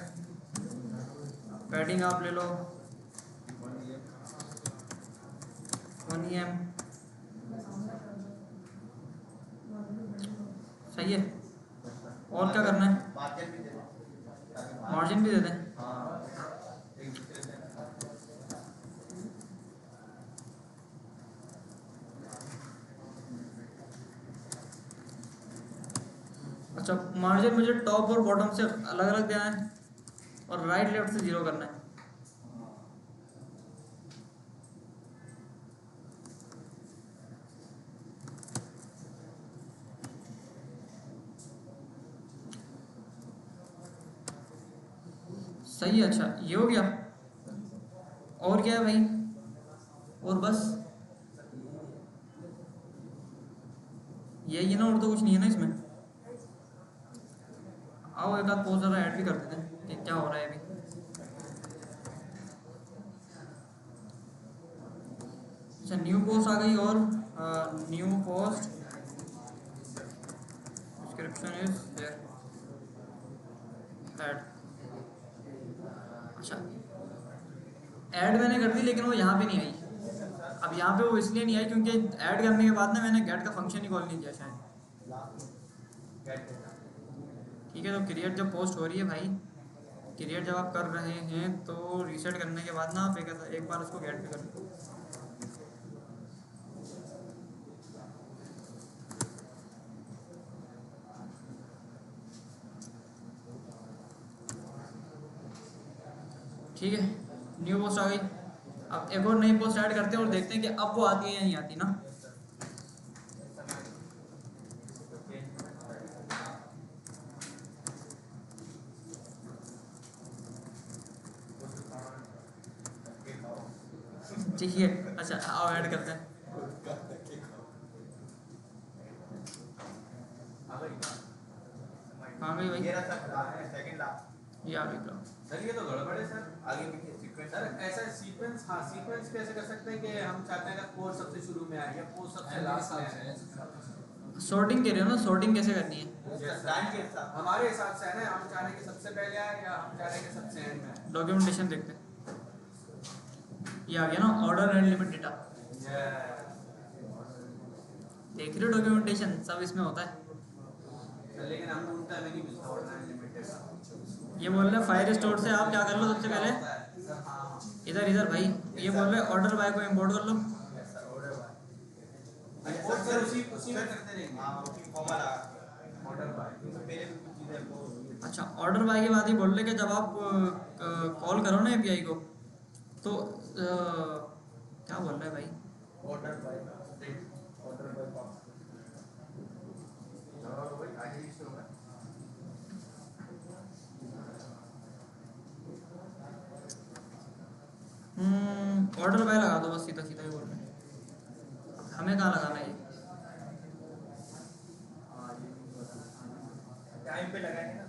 पैडिंग आप ले लो 1 EM, सही है। और क्या करना है? मार्जिन भी दे दो। मार्जिन भी दे दें। हाँ अच्छा, मार्जिन मुझे टॉप और बॉटम से अलग अलग देना है और राइट लेफ्ट से 0 करना है। सही है। अच्छा ये हो गया। और क्या है भाई? और बस यही है ना, और तो कुछ नहीं है ना इसमें। आओ एक आध पोस्ट ज़रा ऐड भी कर देते हैं कि क्या हो रहा है अभी। अच्छा न्यू पोस्ट आ गई और new post description is there add. अच्छा ऐड मैंने कर दी लेकिन वो यहाँ पे नहीं आई। अब यहाँ पे वो इसलिए नहीं आई क्योंकि ऐड करने के बाद ना मैंने गेट का फंक्शन ही कॉल नहीं किया शायद। ठीक है, तो क्रिएट जब पोस्ट हो रही है भाई, क्रिएट जब आप कर रहे हैं तो रीसेट करने के बाद ना आप एक बार उसको गेट पे कर लो। ठीक है, न्यू पोस्ट आ गई। अब एक और नई पोस्ट ऐड करते हैं और देखते हैं कि अब वो आती है या नहीं आती ना। ठीक है, अच्छा आओ ऐड करते हैं। हाँ गई भाई, ये रहा सर सेकंड लास्ट। ये आ गई तो सर ये तो गड़बड़ है सर। आगे पीछे सीक्वेंस सर ऐसा सीक्वेंस, हाँ सीक्वेंस कैसे कर सकते हैं कि हम चाहते हैं कि पोस्ट सबसे शुरू में आए या पोस्ट सबसे लास्ट में आए। सॉर्टिंग कह रहे हो ना, सॉर्टिंग कैसे करनी है? टाइम के साथ हमारे हिसाब से है ना, हम चाह रहे हैं कि सबसे पहले आए या हम चाह रहे हैं कि सबसे एंड में आए। डॉक्यूमेंटेशन देखते हैं। ये आ गया ना, ऑर्डर एंड लिमिट डेटा। देख रहे हो डॉक्यूमेंटेशन सब इसमें होता है। लेकिन हम ढूंढते हैं नहीं मिलता ऑर्डर अनलिमिटेड। ये बोल रहे फायर स्टोर से आप क्या कर लो सबसे पहले, इधर भाई ये बोल रहे ऑर्डर बाय को इंपोर्ट कर लो। इंपोर्ट सर उसी में करते रहेंगे। हां उसी फॉर्मूला ऑर्डर बाय पहले भी कुछ चीजें को अच्छा ऑर्डर बाय के बाद ही बोल रहे कि जब आप कॉल करो ना एपीआई को तो क्या बोल रहे हैं भाई? ऑर्डर बाय ऑर्डर बाय और वही आगे ही शुरू है। ऑर्डर बाय लगा दो बस, सीधा सीधा ही बोल रहे हैं। हमें कहाँ लगाना है ये? टाइम पे लगाएंगे ना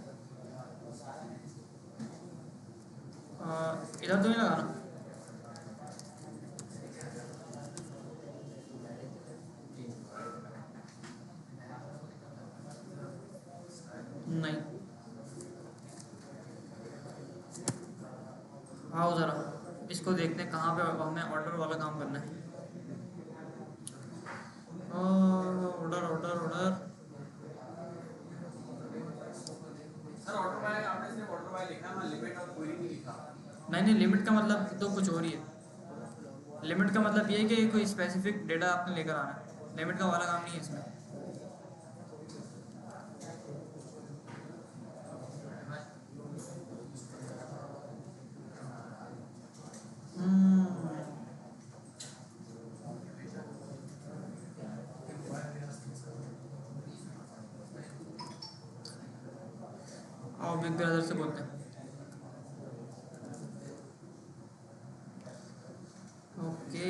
इधर तो नहीं लगाना। नहीं आओ ज़रा इसको देखते हैं कहाँ पे हमें ऑर्डर वाला काम करना है। Order order order sir order by आपने सिर्फ ऑर्डर बाय लिखा है, लिमिट और क्वेरी नहीं लिखा। नहीं लिमिट का मतलब तो कुछ और ही है। लिमिट का मतलब ये है कि कोई स्पेसिफिक डेटा आपने लेकर आना है। लिमिट का वाला काम नहीं है इसमें। आओ बिग ब्रदर से बोलते हैं। ओके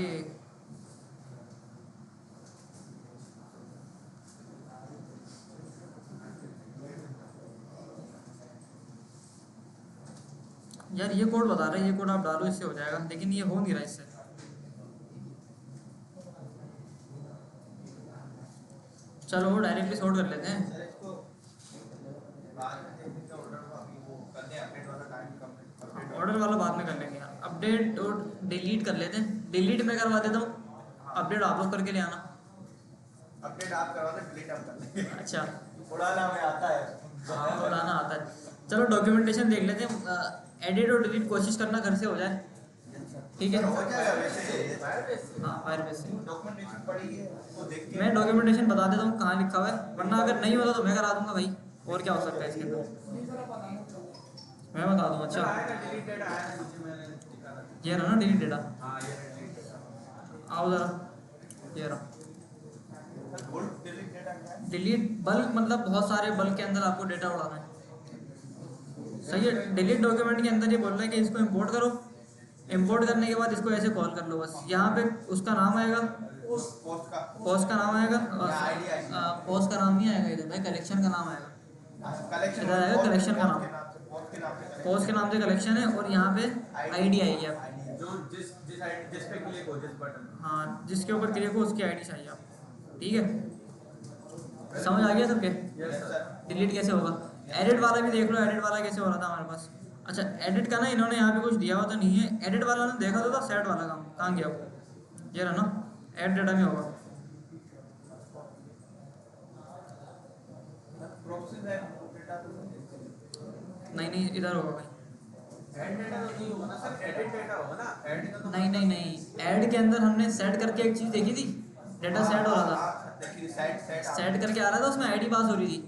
यार ये कोड बता रहा है, ये कोड आप डालो इससे हो जाएगा, लेकिन ये हो नहीं रहा इससे। चलो डायरेक्टली सॉर्ट कर लेते हैं। सर इसको बाद में देखते हैं ऑर्डर को अभी वो करते हैं अपडेट वाला टाइम कंप्लीट ऑर्डर वाला बाद में कर लेंगे। अपडेट और डिलीट कर लेते हैं। डिलीट मैं करवा देता हूँ, अपडेट आप लोग करके ले आना। अपडेट आप करवा दो डिलीट हम कर लेंगे। अच्छा उड़ाना हमें आता है। हाँ उड़ाना आता है। चलो डॉक्यूमेंटेशन देख लेते हैं। एडिट और डिलीट कोशिश करना घर से हो जाए, ठीक है? हो जाएगा वैसे हाँ फायरबेस से डॉक्यूमेंटेशन पड़ी है वो देख के मैं डॉक्यूमेंटेशन बता देता हूँ कहाँ लिखा हुआ है, वरना अगर नहीं होता तो मैं करा दूंगा भाई। और क्या हो सकता है इसके अंदर, मैं बता दूं। अच्छा आएगा डिलीट डेटा आया था नीचे मैंने दिखा था। ये रहा ना डिलीट डेटा, हाँ ये डिलीट डेटा। आओ ज़रा, ये रहा गोल्ड डिलीट डेटा क्या है? डिलीट बल्क, मतलब बहुत सारे बल्क के अंदर आपको डेटा उड़ाना है। सही है, डिलीट डॉक्यूमेंट के अंदर ये बोल रहा है कि इसको इंपोर्ट करो, इंपोर्ट करने के बाद इसको ऐसे कॉल कर लो बस। यहाँ पे उसका नाम आएगा, पोस्ट का पोस्ट का नाम आएगा, या ID आएगा। पोस्ट का नाम नहीं आएगा इधर भाई, कलेक्शन का नाम आएगा। कलेक्शन इधर आएगा collection का नाम। पोस्ट के नाम से पोस्ट के नाम से कलेक्शन है और यहाँ पे आईडी आएगी आप, जो जिस जिस आईडी जिस पे क्लिक हो जिस बटन। हाँ जिसके ऊपर क्लिक हो उसकी आईडी चाहिए आपको, ठीक है। समझ आ गया सबके? Yes sir. डिलीट कैसे होगा? एडिट वाला भी देख लो, एडिट वाला कैसे हो रहा था हमारे पास। अच्छा एडिट का ना इन्होंने यहाँ पे कुछ दिया हुआ तो नहीं है, एडिट वाला ने देखा तो था, सेट वाला काम कहाँ गया वो, ये रहा ना, एड डेटा में होगा। प्रोसेस है डेटा नहीं इधर होगा भाई, ऐड डेटा तो नहीं होगा ना सर, एडिट डेटा होगा ना। ऐड का तो नहीं ऐड के अंदर हमने सेट करके एक चीज़ देखी थी, डेटा सेट हो रहा था, देखिए सेट सेट करके आ रहा था, उसमें आईडी पास हो रही थी,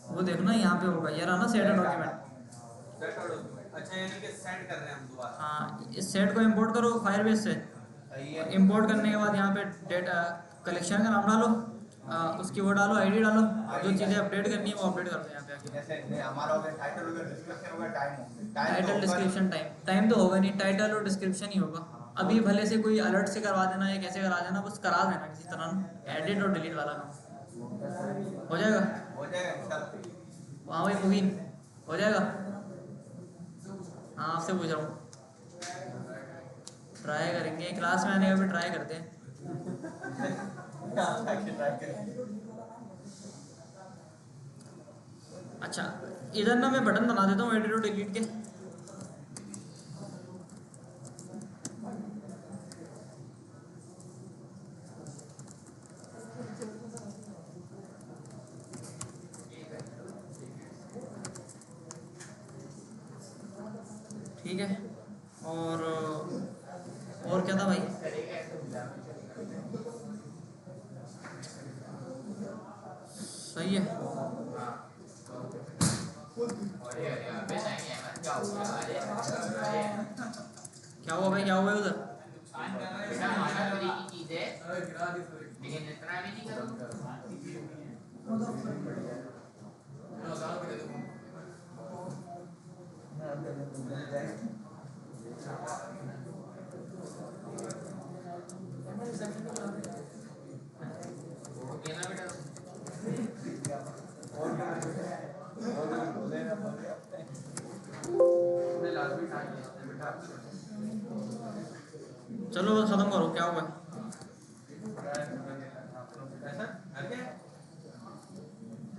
वो देखना यहाँ पे होगा, ये रहा ना सेट डॉक्यूमेंट। Set document. अच्छा यानी कि सेंड कर रहे हैं हम दोबारा। हाँ इस सेट को इंपोर्ट करो फायरबेस से, इंपोर्ट करने के बाद यहाँ पे डेटा कलेक्शन का नाम डालो, उसकी वो डालो, आईडी डालो, जो चीज़ें अपडेट करनी है वो अपडेट कर दो यहाँ पे आके। जैसे हमारा हो गया टाइटल हो गया डिस्क्रिप्शन हो गया टाइम हो गया टाइटल डिस्क्रिप्शन टाइम तो होगा नहीं, टाइटल और डिस्क्रिप्शन ही होगा। अभी भले से कोई अलर्ट से करवा देना या कैसे करा देना, बस करा देना किसी तरह, एडिट और डिलीट वाला काम हो जाएगा। इंशाल्लाह। हाँ भाई मुबीन हो जाएगा। हाँ आपसे पूछ रहा हूँ, ट्राई करेंगे क्लास में आने का भी ट्राई करते हैं। अच्छा इधर ना मैं बटन बना देता हूँ एडिट और डिलीट के, ठीक है। और क्या था भाई? सही है। क्या हुआ भाई, क्या हुआ उधर? लेकिन इतना भी नहीं करो। चलो बस खत्म करो, क्या हुआ?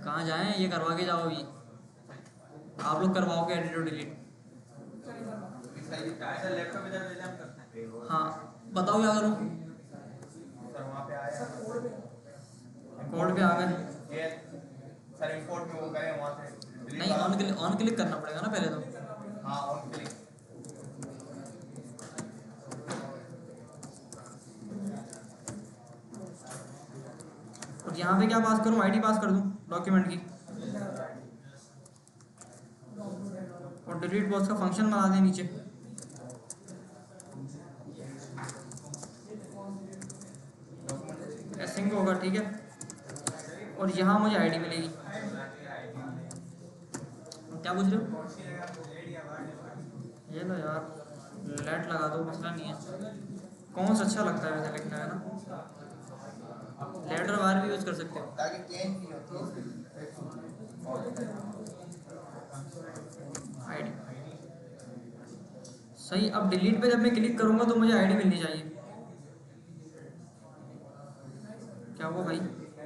कहाँ जाएं, ये करवा के जाओ अभी, आप लोग करवाओगे एडिट और डिलीट। लैपटॉप इधर ले हम करते हैं। हाँ बताओ क्या करूँ? सर वहाँ पे आया कोड पे आ गए। ये सर इंपोर्ट में वो गए वहाँ से नहीं ऑन क्लिक करना पड़ेगा ना पहले तो। हाँ ऑन क्लिक और यहाँ पे क्या पास करूँ, आईडी पास कर दूँ डॉक्यूमेंट की, और डिलीट बॉक्स का फंक्शन बना दें नीचे। एसिंग होगा, ठीक है। और यहाँ मुझे आईडी मिलेगी। क्या पूछ रहे हो? ये लो यार, लेट लगा दो, मसला नहीं है। कौन सा अच्छा लगता है वैसे लिखना, है ना? लेटर बार भी यूज कर सकते हो। ताकि चेंज नहीं होती आईडी सही। अब डिलीट पे जब मैं क्लिक करूंगा तो मुझे आईडी मिलनी चाहिए। क्या हुआ भाई,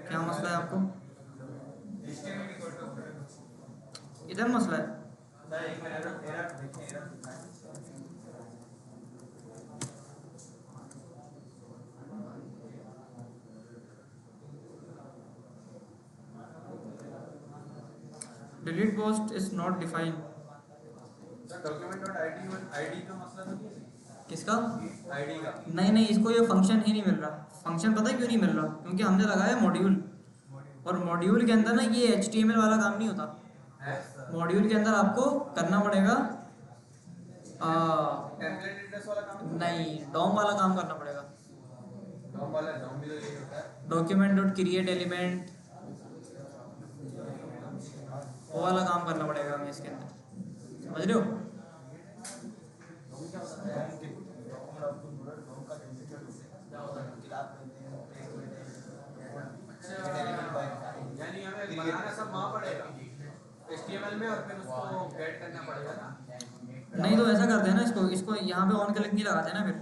क्या मसला है आपको? इधर मसला है। Delete post is not defined. Document dot ID का मसला तो नहीं है? किसका? आईडी का। नहीं इसको ये फंक्शन ही नहीं मिल रहा। फंक्शन पता है क्यों नहीं मिल रहा? क्योंकि हमने लगाया मॉड्यूल, और मॉड्यूल के अंदर ना ये HTML वाला काम नहीं होता। मॉड्यूल के अंदर आपको करना पड़ेगा टेम्पलेट एड्रेस वाला काम नहीं, डॉम वाला काम करना पड़ेगा। डॉम वाला डॉम भी तो यही होता है। डॉक्यूमेंट डॉट क्रिएट एलिमेंट, वो वाला काम करना पड़ेगा हमें इसके अंदर, समझ रहे हो? यानी हमें बनाना सब वहाँ पड़ेगा HTML में और फिर उसको गेट करना पड़ेगा ना। नहीं तो ऐसा करते हैं ना, इसको यहाँ पे ऑन क्लिक नहीं लगाते ना, फिर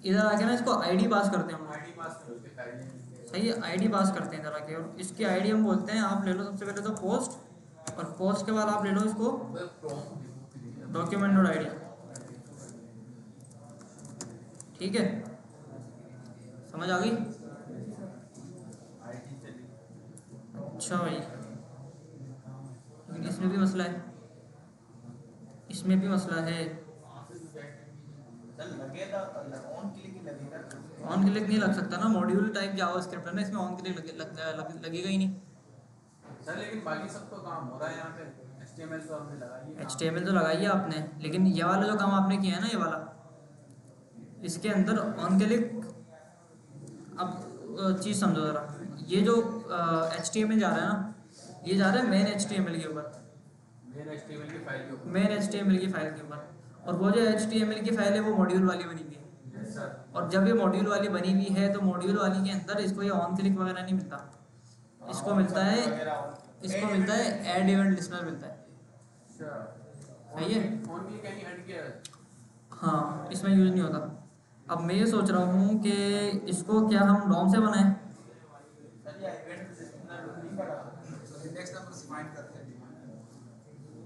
इधर आके ना इसको आईडी पास करते हैं हम लोग। आईडी पास करो। सही है, आईडी पास करते हैं इधर आके, और इसकी आईडी हम बोलते हैं, आप ले लो सबसे पहले तो पोस्ट, और पोस्ट के बाद आप ले लो इसको डॉक्यूमेंट डॉट आईडी। ठीक है, समझ आ गई? अच्छा भाई, लेकिन इसमें भी मसला है, इसमें भी मसला है। ऑन क्लिक नहीं लग सकता ना, मॉड्यूल टाइप जावास्क्रिप्ट है ना, इसमें ऑन क्लिक लगेगा ही नहीं। सर लेकिन बाकी सब तो काम हो रहा है यहाँ पे। HTML तो हमने लगाई है। HTML तो लगाई है आपने, लेकिन ये वाला जो काम आपने किया है ना, ये वाला, इसके अंदर ऑन क्लिक, अब चीज़ समझो ज़रा, ये जो HTML जा रहा है ना, ये जा रहा है मेन HTML के ऊपर, मेन HTML की फाइल के ऊपर। मेन HTML की फाइल के ऊपर, और वो जो HTML की फाइल है वो मॉड्यूल वाली बनी हुई है। और जब ये मॉड्यूल वाली बनी हुई है तो मॉड्यूल वाली के अंदर इसको ये ऑन क्लिक वगैरह नहीं मिलता, इसको मिलता है ऐड इवेंट लिस्टनर मिलता है। सही है, ऑन क्लिक यानी ऐड किया है। हाँ, इसमें यूज़ नहीं होता। अब मैं ये सोच रहा हूँ कि इसको क्या हम डॉम से बनाएं?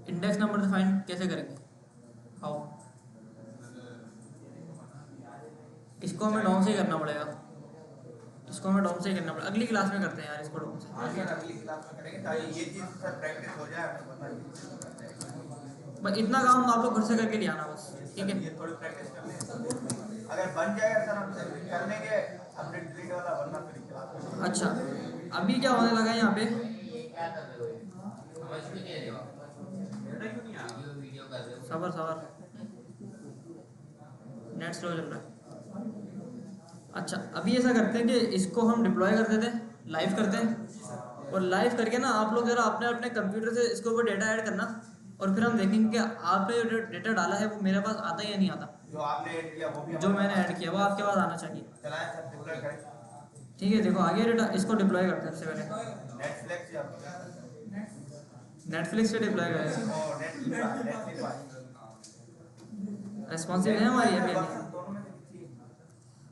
इंडेक्स नंबर डिफाइन कैसे करेंगे? आओ, इसको हमें डॉम से ही करना पड़ेगा, इसको हमें डॉम से ही करना पड़ेगा। अगली क्लास में करते हैं यार इसको डॉम से। अगली क्लास में करेंगे ताकि ये चीज़ सर प्रैक्टिस हो जाए, हमें पता है। बस इतना काम आप लोग घर से करके ले आना बस, ठीक है? ये थोड़ी प्रैक्टिस कर लें, अगर बन जाएगा सर हमसे कर लेंगे, अपने डिलीट वाला बनना फिर क्लास। अच्छा, अभी क्या होने लगा है यहाँ पे? सबर सबर, नेट स्लो चल रहा है। अच्छा, अभी ऐसा करते हैं कि इसको हम डिप्लॉय कर देते हैं, लाइव करते हैं, और लाइव करके ना आप लोग ज़रा अपने अपने कंप्यूटर से इसके ऊपर डेटा ऐड करना, और फिर हम देखेंगे कि आपने जो डेटा डाला है वो मेरे पास आता है या नहीं आता। जो आपने ऐड किया वो भी जो मैंने ऐड किया वो आपके पास आना चाहिए। चलाएं सर, डिप्लॉय करें। ठीक है, देखो आ गया डेटा, इसको डिप्लॉय करते हैं। सबसे पहले नेटफ्लिक्स या नेटफ्लिक्स पे डिप्लॉय करें। नेटफ्लिक्स रेस्पॉन्सिव है हमारी अभी दोनों में से किसी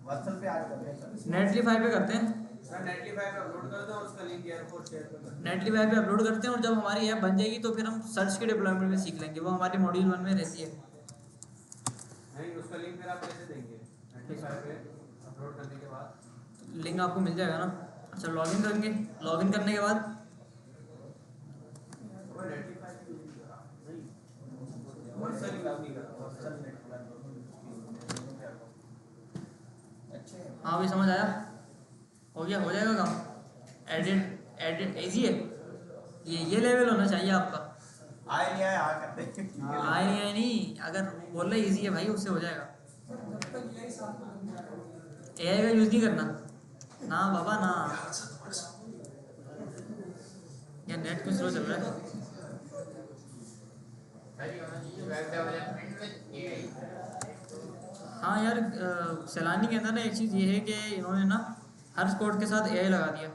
वर्सल पे ऐड कर रहे हैं सर। नेटलीफाई पे करते हैं, सर नेटलीफाई पे अपलोड कर दो और उसका लिंक एयरपोर्ट शेयर कर दो। नेटलीफाई पे अपलोड करते हैं, और जब हमारी ऐप बन जाएगी तो फिर हम सर्च के डिप्लॉयमेंट में सीख लेंगे, वो हमारे मॉड्यूल 1 में रहती है। नहीं, उसका लिंक फिर आप कैसे देंगे? नेटलीफाई पे अपलोड करने के बाद लिंक आपको मिल जाएगा ना। अच्छा, लॉगिन करेंगे, लॉगिन करने के बाद वो नेटलीफाई पे नहीं वर्सल यूज नहीं करता। वर्सल नेटफ्लिक्स हाँ भाई, समझ आया? हो गया, हो जाएगा काम। एडिट इजी है, ये लेवल होना चाहिए आपका। आए नहीं आए आ करते हैं। आए नहीं, अगर बोल रहे इजी है भाई, उससे हो जाएगा। AI का यूज़ नहीं करना ना बाबा ना। यार नेट क्यों स्लो चल रहा है? हाँ यार, सैलानी के अंदर ना एक चीज़ ये है कि इन्होंने ना हर कोड के साथ AI लगा दिया।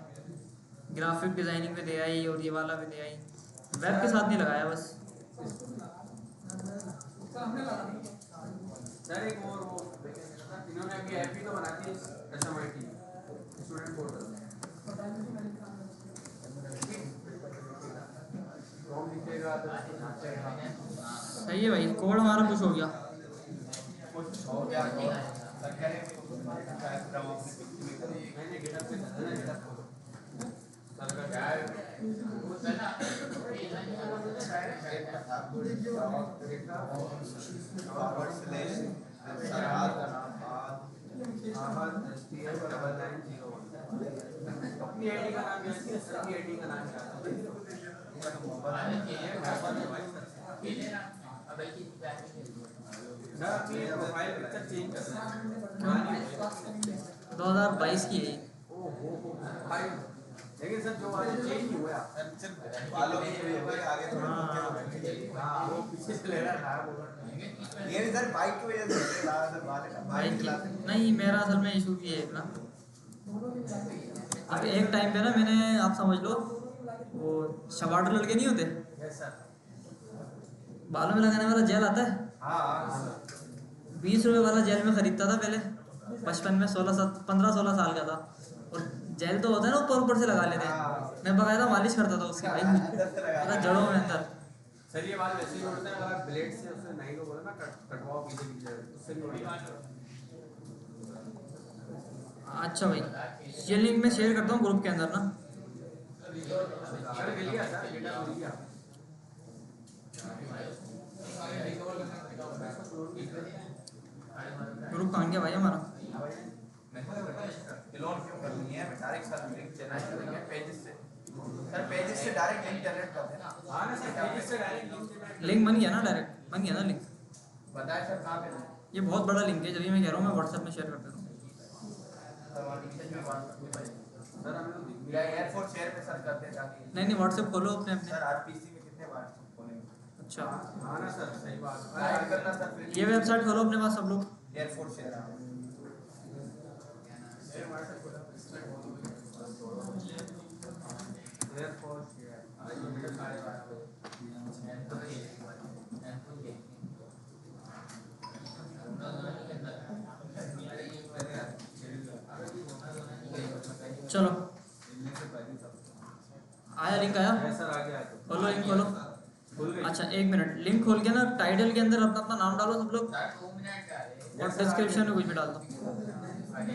ग्राफिक डिज़ाइनिंग में दे आई, और ये वाला भी दे आई, वेब के साथ नहीं लगाया बस। सर एक और वो इन्होंने अभी ऐप भी तो बना दी SMIT स्टूडेंट पोर्टल। फॉर्म लिखेगा तो नाचेगा। सही है भाई, कोड हमारा कुछ हो गया। हो गया सर करेंगे मैंने गिटहब पे डाला ना, गिटहब खोलो सर का क्या है फॉरवर्ड स्लैश सरहाद का नाम आहद STF9901 अपनी आईडी का नाम याद किया, सर की आईडी का नाम क्या था? खेले ना अब बल्कि सर अपनी प्रोफाइल पिक्चर चेंज कर सकते 2022 की है। ओहो भाई लेकिन सर जो आज चेंज नहीं हुआ बालों की हुई है आगे थोड़ा हां वो पीछे से ले रहा था ये भी सर बाइक की वजह से सर बाल बाइक की नहीं, मेरा असल में इशू भी है एक ना। अब एक टाइम पे ना मैंने, आप समझ लो वो शबाटर लड़के नहीं होते, यस सर बालों में लगाने वाला जेल आता है, हां 20 रुपए वाला जेल में खरीदता था पहले बचपन में, 15-16 साल का था। और जेल तो होता है ना ऊपर से लगा लेते हैं, मैं बकायदा मालिश करता था उसकी भाई, मतलब जड़ों में अंदर। सर ये बात वैसे ही होता है अगर ब्लेड से उससे नहीं को बोला ना कटवाओ पीछे पीछे उससे भी बढ़िया। अच्छा भाई, ये लिंक मैं शेयर करता हूँ ग्रुप के अंदर ना। सर मिल गया सर डेटा मिल गया ग्रुप कहाँ गया भाई हमारा? लोन क्यों करनी है, मैं डायरेक्ट सर लिंक जनरेट करेंगे पेजेस से। सर पेजेस से डायरेक्ट लिंक जनरेट करते हैं ना। हां ना सर पेज से डायरेक्ट लिंक बन गया ना, डायरेक्ट बन गया ना लिंक। बताया सर कहाँ पे ये बहुत बड़ा लिंक है, जब मैं कह रहा हूँ मैं व्हाट्सएप में शेयर कर देता हूँ। सर हमें तो दिख या एयरफोर्स शेयर पे सर करते हैं ताकि नहीं व्हाट्सएप खोलो अपने अपने। सर आरपीसी में कितने बार खोलेंगे? अच्छा, हां ना सर सही बात ऐड करना सर फिर ये वेबसाइट खोलो अपने पास सब लोग। एयरफोर्स शेयर एयरफोर्स चलो आया, लिंक आया, सर आ गया तो खोलो लिंक खोलो। खुल गई अच्छा एक मिनट, लिंक खोल के ना टाइटल के अंदर अपना अपना नाम डालो सब लोग, 2 मिनट का है और डिस्क्रिप्शन में कुछ भी डाल दो। अरे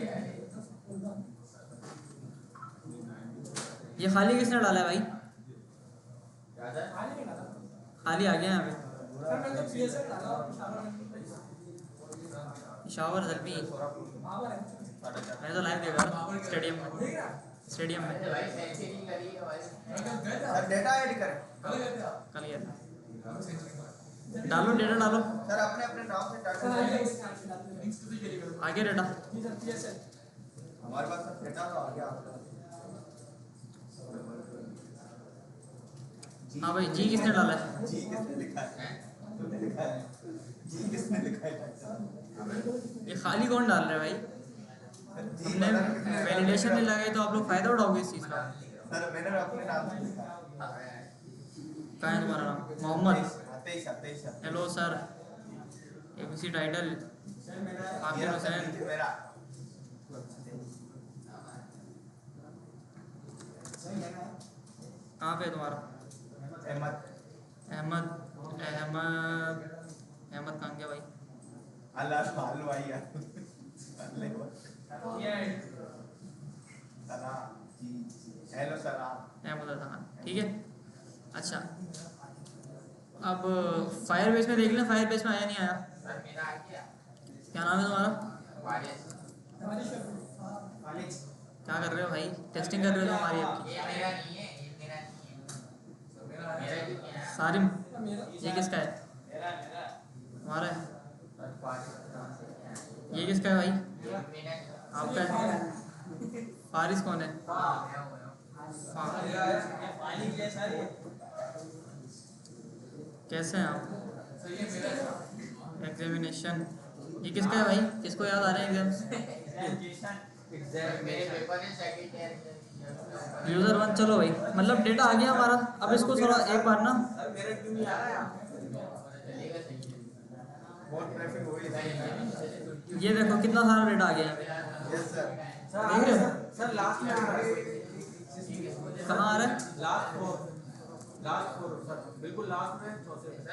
ये खाली किसने डाला है भाई? ज्यादा खाली आ गया यहाँ पे। शावर जल्दी, मैं तो लाइव देखा था स्टेडियम में भाई सेंचुरी करी है भाई सर डेटा ऐड करें कल गया था। डालो डेटा डालो, सर अपने अपने नाम से टाइटल आगे डेटा। हमारे पास सर डेटा तो आ गया। हाँ भाई, जी किसने डाला है? जी किसने लिखा है? तुमने लिखा है। जी किसने लिखा है? ये खाली कौन डाल रहा है भाई? हमने वैलिडेशन नहीं लगाई तो आप लोग फायदा उठाओगे इस चीज़ का। सर मैंने अपने नाम से लिखा है। कहाँ है तुम्हारा नाम? Mohammed. 23 hello sir, ABC title Aqib Hussain. मेरा कहाँ पे है तुम्हारा? अहमद अहमद अहमद अहमद कहाँ गया भाई? अल्लाह भाई यार सलाम जी हेलो सलाम अहमद खान, ठीक है। अच्छा अब फायर बेस में देख लें, फायर बेस में आया नहीं आया? सर मेरा आ गया क्या नाम है तुम्हारा? वारिस क्या कर रहे हो भाई? टेस्टिंग कर रहे हो हमारी आपकी? ये मेरा नहीं है ये मेरा नहीं है मेरा क्यों नहीं है सारिम, ये किसका है? मेरा तुम्हारा है? ये किसका है भाई? आपका है? फारिस कौन है? कैसे हैं आप? एग्जामिनेशन, ये किसका है भाई? किसको याद आ रहे हैं एग्जाम्स? मेरे पेपर है सेकंड ईयर यूजर 1, चलो भाई, मतलब डेटा आ गया हमारा। अब इसको थोड़ा एक बार ना, सर मेरा क्यों नहीं आ रहा है चलेगा सही है बहुत ट्रैफिक हो गई ये देखो कितना सारा डेटा आ गया है। यस सर देख रहे हो? सर लास्ट में आ रहा है कहाँ आ रहा है? लास्ट फोर सर बिल्कुल लास्ट में चौथे पे आ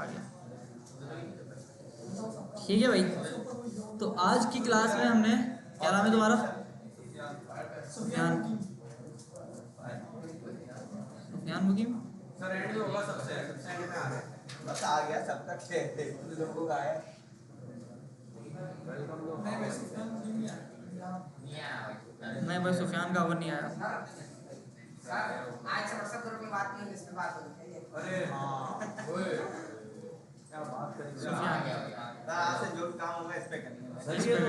गया, ठीक है भाई। तो आज की क्लास में हमने, क्या नाम है तुम्हारा? सुफियान। सुफियान मुकीम। सर एंड में होगा सबसे एंड में आ रहा है बस आ गया सब तक थे लोगों का आया वेलकम नहीं भाई, सुफियान का अवर नहीं आया। आज से व्हाट्सएप ग्रुप में बात नहीं, इस पे बात होगी। अरे हाँ क्या बात करेंगे आज से जो काम होगा इस पे करेंगे।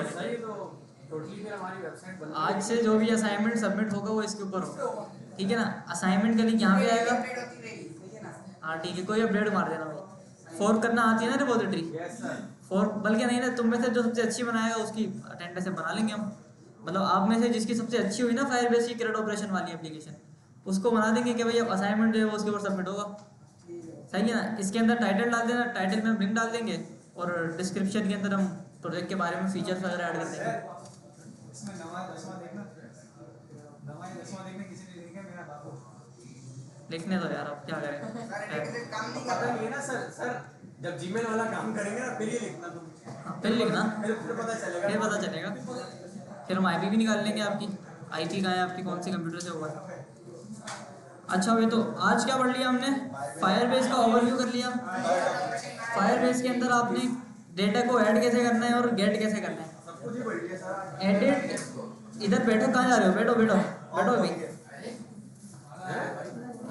सही तो टोटली फिर हमारी वेबसाइट बन आज से जो भी असाइनमेंट सबमिट होगा वो इसके ऊपर होगा, ठीक है ना। असाइनमेंट का लिंक यहाँ पे आएगा। अपडेट होती रहेगी, सही है ना? हाँ ठीक है, कोई अपडेट मार देना भाई। फोर्क करना आती है ना रिपोजिटरी? Yes sir. फोर्क बल्कि नहीं ना, तुम में से जो सबसे अच्छी बनाएगा उसकी अटेंडेंस से बना लेंगे हम। मतलब आप में से जिसकी सबसे अच्छी हुई ना फायरबेस की क्रेड ऑपरेशन वाली एप्लीकेशन, उसको बना देंगे कि भाई अब असाइनमेंट जो है वो उसके ऊपर सबमिट होगा, सही है ना। इसके अंदर टाइटल डाल देना, टाइटल में हम लिंक डाल देंगे और डिस्क्रिप्शन के अंदर हम प्रोजेक्ट के बारे में फीचर्स वगैरह ऐड कर देंगे। इसमें 9वां 10वां देखना, 9वां 10वां देखना किसी ने लिखा मेरा बाबू। लिखने दो यार, अब क्या करें। सर एडिट काम नहीं कर पता रहा। नहीं है ना सर जब जीमेल वाला काम करेंगे ना फिर ये लिखना तुम। हाँ, फिर लिखना, फिर पता चलेगा। फिर पता चलेगा। फिर हम आईपी भी निकाल लेंगे आपकी, आईपी कहाँ है आपकी, कौन सी कंप्यूटर से हुआ है। अच्छा भाई, तो आज क्या पढ़ लिया हमने? फायरबेस का ओवरव्यू कर लिया। फायरबेस के अंदर आपने डेटा को ऐड कैसे करना है और गेट कैसे करना है। सब कुछ ही बढ़ गया सर। एडिट, इधर बैठो, कहाँ जा रहे हो? बैठो बैठो बैठो अभी।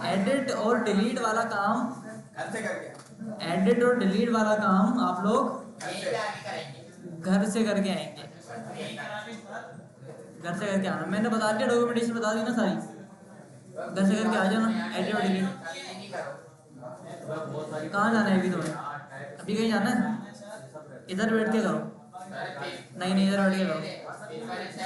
एडिट और डिलीट वाला काम, घर से करके एडिट और डिलीट वाला काम आप लोग ये क्या नहीं करेंगे? घर से करके आएंगे। घर से करके आना, मैंने बता दिया, डॉक्यूमेंटेशन बता दी ना सारी। घर से करके आ जाना, एडिट और डिलीट। नहीं करो। कहाँ जाना है अभी तुम्हें? अभी कहीं जाना है? इधर बैठ के करो। नहीं नहीं, इधर बैठ के करो। पेपर ऐसे